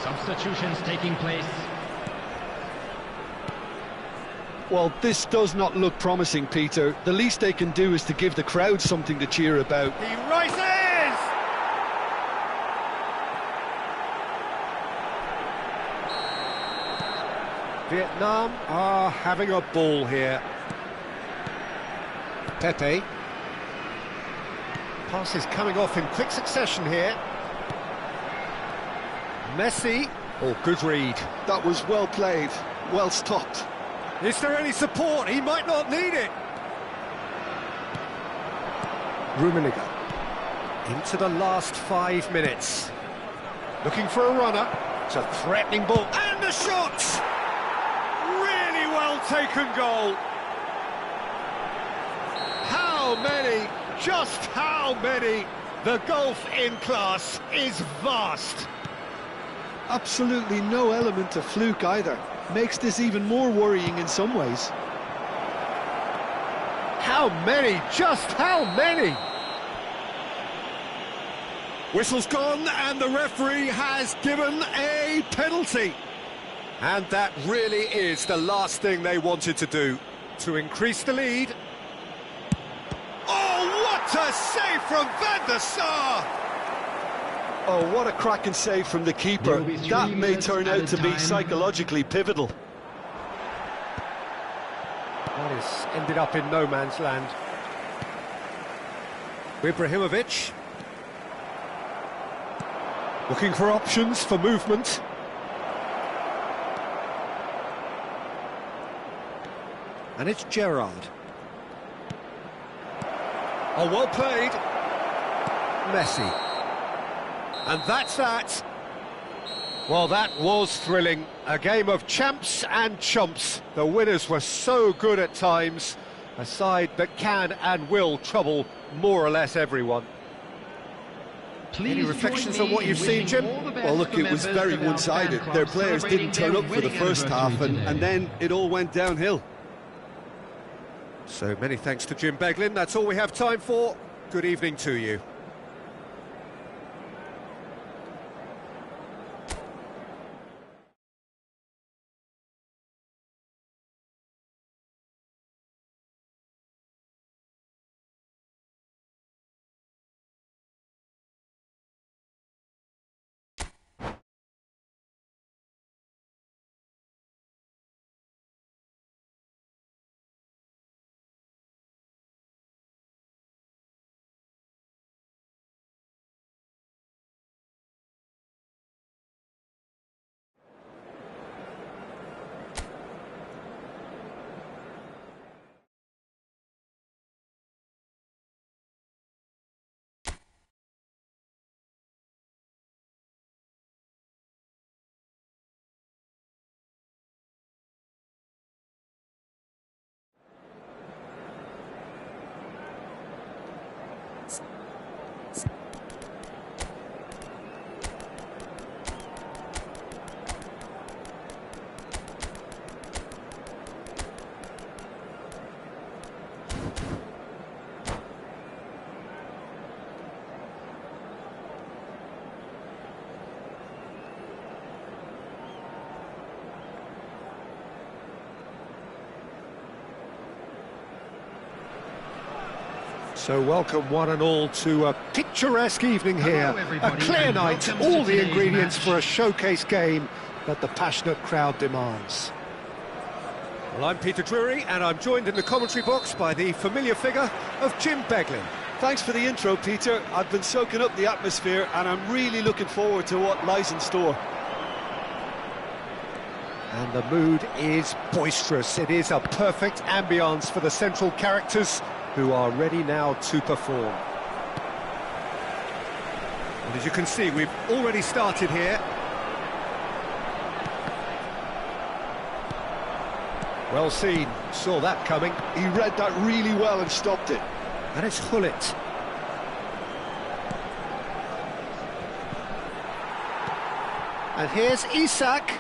Substitutions taking place. Well, this does not look promising, Peter. The least they can do is to give the crowd something to cheer about. He rises! Vietnam are having a ball here. Pepe. Pass is coming off in quick succession here. Messi. Oh, good read. That was well played, well stopped. Is there any support? He might not need it. Rummenigge. Into the last 5 minutes. Looking for a runner. It's a threatening ball. And the shot! Really well taken goal. How many? Just how many? The gulf in class is vast. Absolutely no element of fluke either. Makes this even more worrying in some ways. How many? Just how many? Whistle's gone and the referee has given a penalty. And that really is the last thing they wanted to do, to increase the lead. Oh, what a save from Van der Sar! Oh, what a cracking save from the keeper. There will be 3 That may minutes turn at out a to be time. psychologically pivotal. That has ended up in no man's land. Ibrahimovic. Looking for options for movement. And it's Gerrard. Oh, well played. Messi. And that's that. Well, that was thrilling. A game of champs and chumps. The winners were so good at times. A side that can and will trouble more or less everyone. Please Any reflections join on what me you've in seen, wishing Jim? all the best Well, look, to it was members very of our one-sided. fan Their club players didn't turn up for the celebrating first their half, wedding and then it all went downhill. So many thanks to Jim Beglin. That's all we have time for. Good evening to you. So welcome one and all to a picturesque evening here. Hello, everybody, A clear and night, welcome to all the today's ingredients match. for a showcase game that the passionate crowd demands. Well, I'm Peter Drury, and I'm joined in the commentary box by the familiar figure of Jim Beglin. Thanks for the intro, Peter. I've been soaking up the atmosphere and I'm really looking forward to what lies in store. And the mood is boisterous. It is a perfect ambience for the central characters who are ready now to perform. And as you can see, we've already started here. Well seen, saw that coming. He read that really well and stopped it. And it's Hullet. And here's Isak.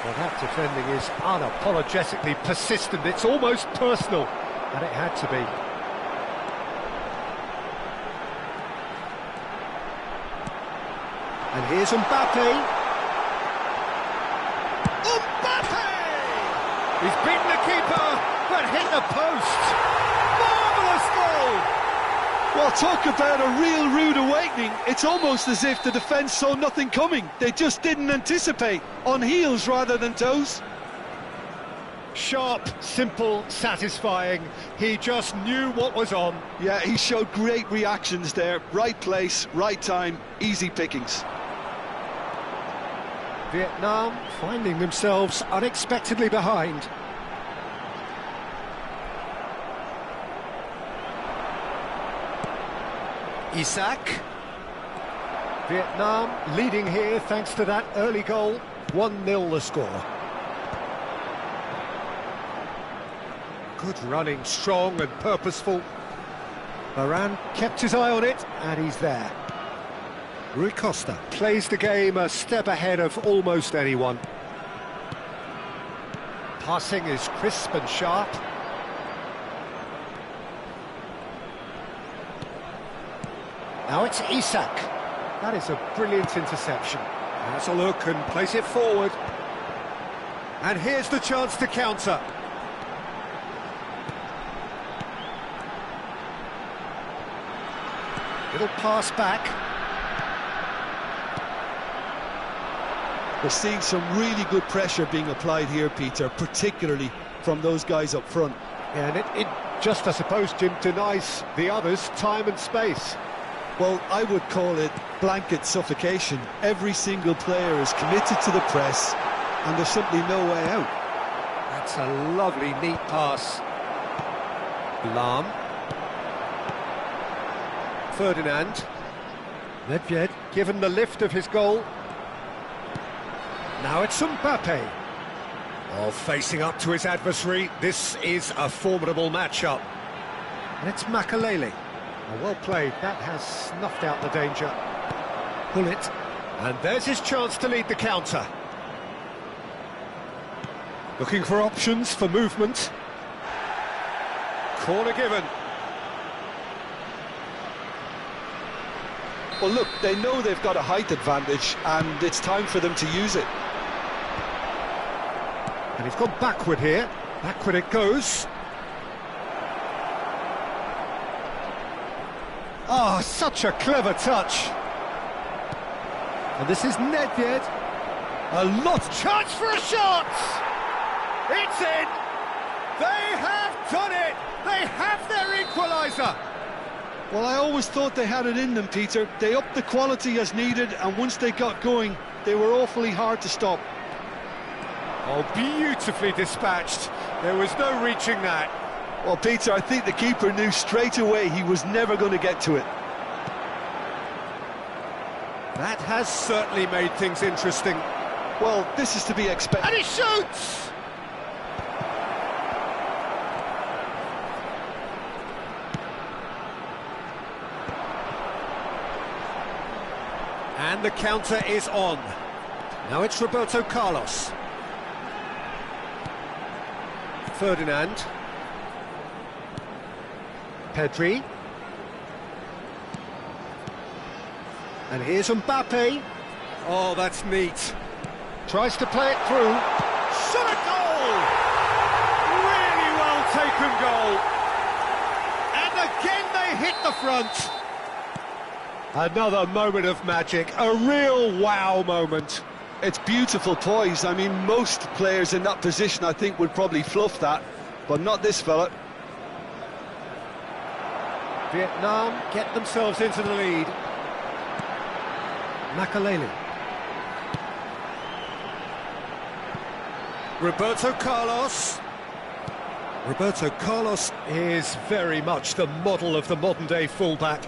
Well, that defending is unapologetically persistent. It's almost personal, and it had to be. And here's Mbappe. Mbappe! He's beaten the keeper, but hit the post. Marvellous goal! Well, talk about a real rude awakening. It's almost as if the defence saw nothing coming. They just didn't anticipate. On heels rather than toes. Sharp, simple, satisfying. He just knew what was on. Yeah, he showed great reactions there. Right place, right time, easy pickings. Vietnam finding themselves unexpectedly behind. Isak. Vietnam leading here thanks to that early goal. 1-0 the score. Good running, strong and purposeful. Varane kept his eye on it, and he's there. Rui Costa plays the game a step ahead of almost anyone. Passing is crisp and sharp. Now it's Isak. That is a brilliant interception. Has a look and plays it forward. And here's the chance to counter. Little pass back. We're seeing some really good pressure being applied here, Peter, particularly from those guys up front. And it just, I suppose, Jim, denies the others time and space. Well, I would call it blanket suffocation. Every single player is committed to the press, and there's simply no way out. That's a lovely, neat pass. Lahm. Ferdinand. Nedved given the lift of his goal. Now it's Mbappe. Oh, facing up to his adversary. This is a formidable matchup. And it's Makalele. Well played, that has snuffed out the danger. Hullet, and there's his chance to lead the counter. Looking for options for movement. Corner given. Well, look, they know they've got a height advantage, and it's time for them to use it. And he's gone backward here. Backward it goes. Oh, such a clever touch. And this is Nedved. A lot. Chance for a shot! It's in! They have done it! They have their equaliser! Well, I always thought they had it in them, Peter. They upped the quality as needed, and once they got going, they were awfully hard to stop. Oh, beautifully dispatched. There was no reaching that. Well, Peter, I think the keeper knew straight away he was never going to get to it. That has certainly made things interesting. Well, this is to be expected. And he shoots! And the counter is on. Now it's Roberto Carlos. Ferdinand. Pedri. And here's Mbappe. Oh, that's neat. Tries to play it through. Shot a goal! Really well taken. open goal. And again they hit the front. Another moment of magic, a real wow moment. It's beautiful poise. I mean, most players in that position, I think, would probably fluff that, but not this fella. Vietnam get themselves into the lead. Makaleli. Roberto Carlos. Roberto Carlos is very much the model of the modern-day fullback.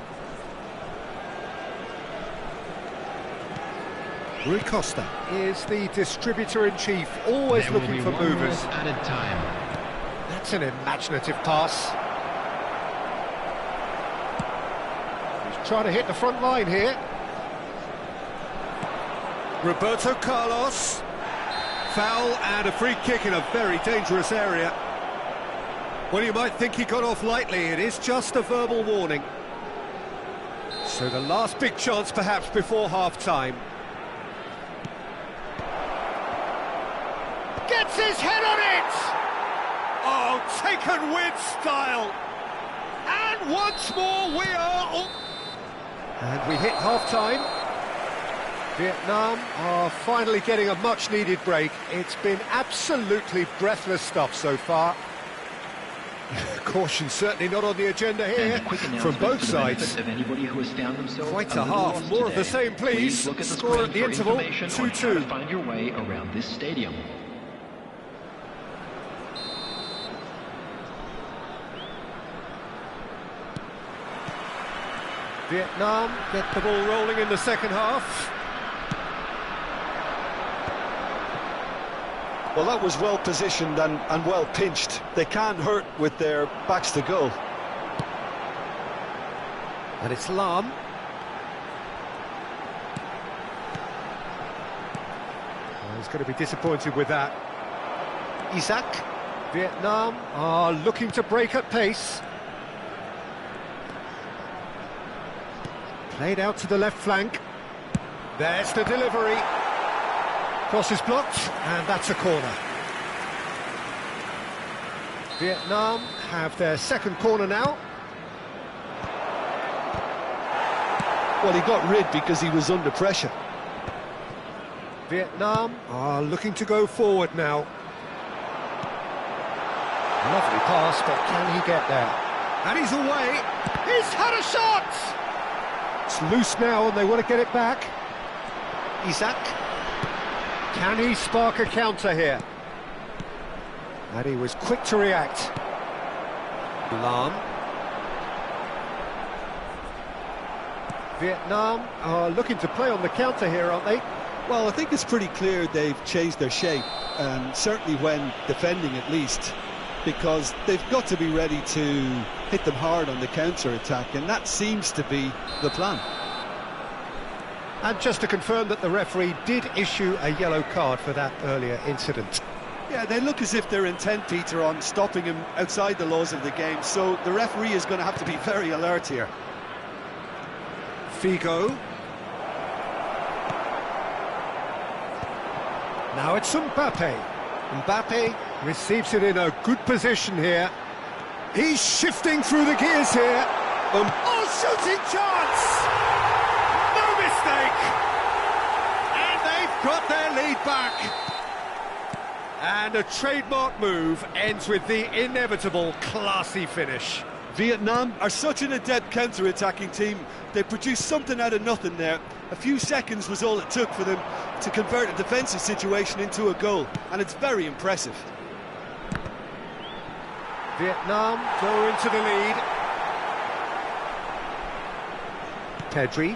Rui Costa is the distributor-in-chief, always looking for movers. Added time. That's an imaginative pass. He's trying to hit the front line here. Roberto Carlos. Foul and a free kick in a very dangerous area. Well, you might think he got off lightly. It is just a verbal warning. So the last big chance perhaps before half-time. Gets his head on it! Oh, taken with style! And once more we are... And we hit half-time. Vietnam are finally getting a much-needed break. It's been absolutely breathless stuff so far. Caution certainly not on the agenda here from both sides. Quite a half. More of the same, please. Score at the interval, 2-2. Find your way around this stadium. Vietnam get the ball rolling in the second half. Well, that was well positioned and well pinched. They can't hurt with their backs to goal. And it's Lam. Oh, he's going to be disappointed with that. Isaac. Vietnam are looking to break at pace. Played out to the left flank. There's the delivery. Cross is blocked, and that's a corner. Vietnam have their second corner now. Well, he got rid because he was under pressure. Vietnam are looking to go forward now. Lovely pass, but can he get there? And he's away. He's had a shot! It's loose now, and they want to get it back. Isaac. Can he spark a counter here? And he was quick to react. Lam. Vietnam are looking to play on the counter here, aren't they? Well, I think it's pretty clear they've changed their shape, certainly when defending at least, because they've got to be ready to hit them hard on the counter-attack, and that seems to be the plan. And just to confirm that the referee did issue a yellow card for that earlier incident. Yeah, they look as if they're intent, Peter, on stopping him outside the laws of the game, so the referee is going to have to be very alert here. Figo. Now it's Mbappe. Mbappe receives it in a good position here. He's shifting through the gears here. Oh, shooting chance! No mistake! And they've got their lead back. And a trademark move ends with the inevitable classy finish. Vietnam are such an adept counter-attacking team. They produced something out of nothing there. A few seconds was all it took for them to convert a defensive situation into a goal, and it's very impressive. Vietnam go into the lead. Pedri.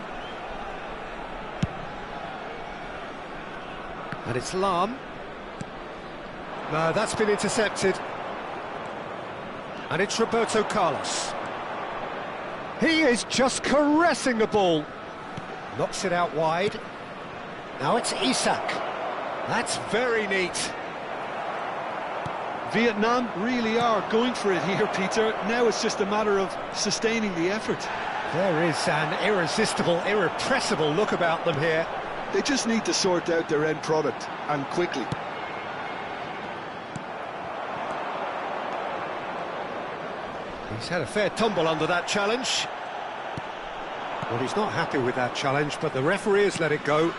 And it's Lam. No, that's been intercepted. And it's Roberto Carlos. He is just caressing the ball. Knocks it out wide. Now it's Isaac. That's very neat. Vietnam really are going for it here, Peter. Now it's just a matter of sustaining the effort. There is an irresistible, irrepressible look about them here. They just need to sort out their end product, and quickly. He's had a fair tumble under that challenge. Well, he's not happy with that challenge, but the referee has let it go.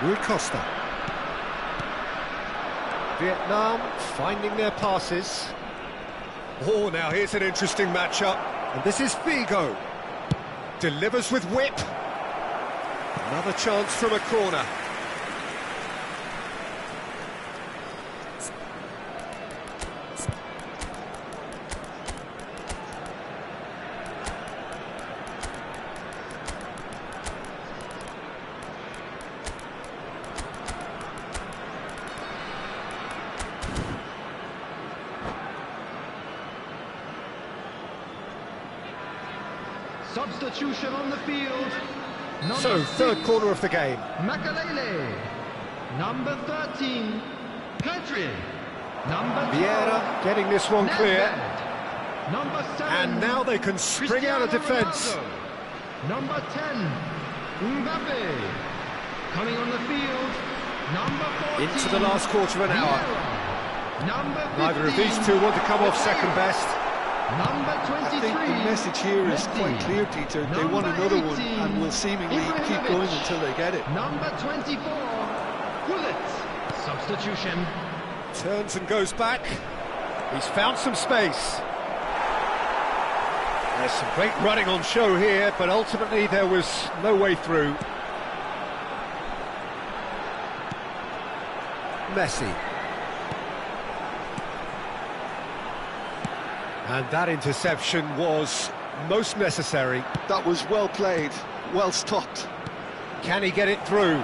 Rui Costa. Vietnam finding their passes. Oh, now here's an interesting matchup. And this is Figo. Delivers with whip. Another chance from a corner. Substitution on the field. So, third corner of the game. Makalele. Number 13, Pedri. Number 12, Vieira getting this one clear. Nedved. Number 7, And now they can spring out of defence. Ronaldo. Number 10, Mbappe. Coming on the field, number 14, Into the last quarter of an hour. Vieira. Number 15, Neither of these two want to come off second best. Number 23, I think the message here is quite clear, Peter. They want another one and will seemingly keep going until they get it. Number 24, Bullet. Substitution. Turns and goes back. He's found some space. There's some great running on show here, but ultimately there was no way through. Messi. And that interception was most necessary. That was well played, well stopped. Can he get it through?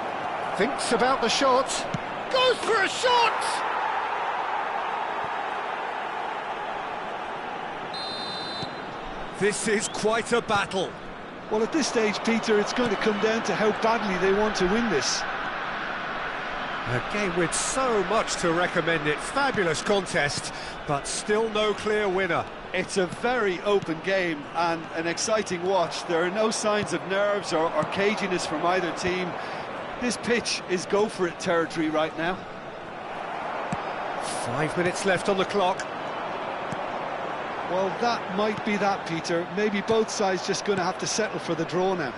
Thinks about the shot. Goes for a shot! This is quite a battle. Well, at this stage, Peter, it's going to come down to how badly they want to win this. A game with so much to recommend it. Fabulous contest, but still no clear winner. It's a very open game and an exciting watch. There are no signs of nerves or caginess from either team. This pitch is go-for-it territory right now. 5 minutes left on the clock. Well, that might be that, Peter. Maybe both sides just going to have to settle for the draw now.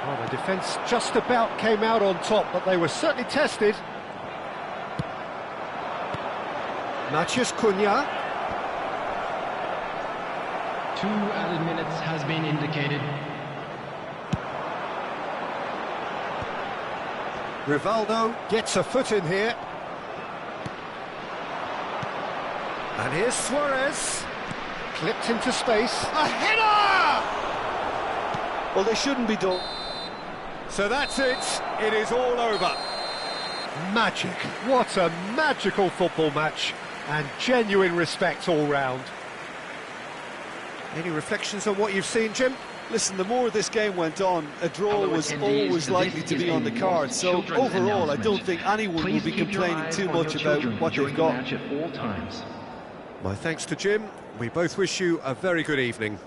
Well, the defence just about came out on top, but they were certainly tested. Matheus Cunha. 2 added minutes has been indicated. Rivaldo gets a foot in here. And here's Suarez. Clipped into space. A header! Well, they shouldn't be done. So that's it. It is all over. Magic. What a magical football match. And genuine respect all round. Any reflections on what you've seen, Jim? Listen, the more this game went on, a draw was always likely to be on the card. So overall, I don't think anyone will be complaining too much about what they've got. My thanks to Jim. We both wish you a very good evening.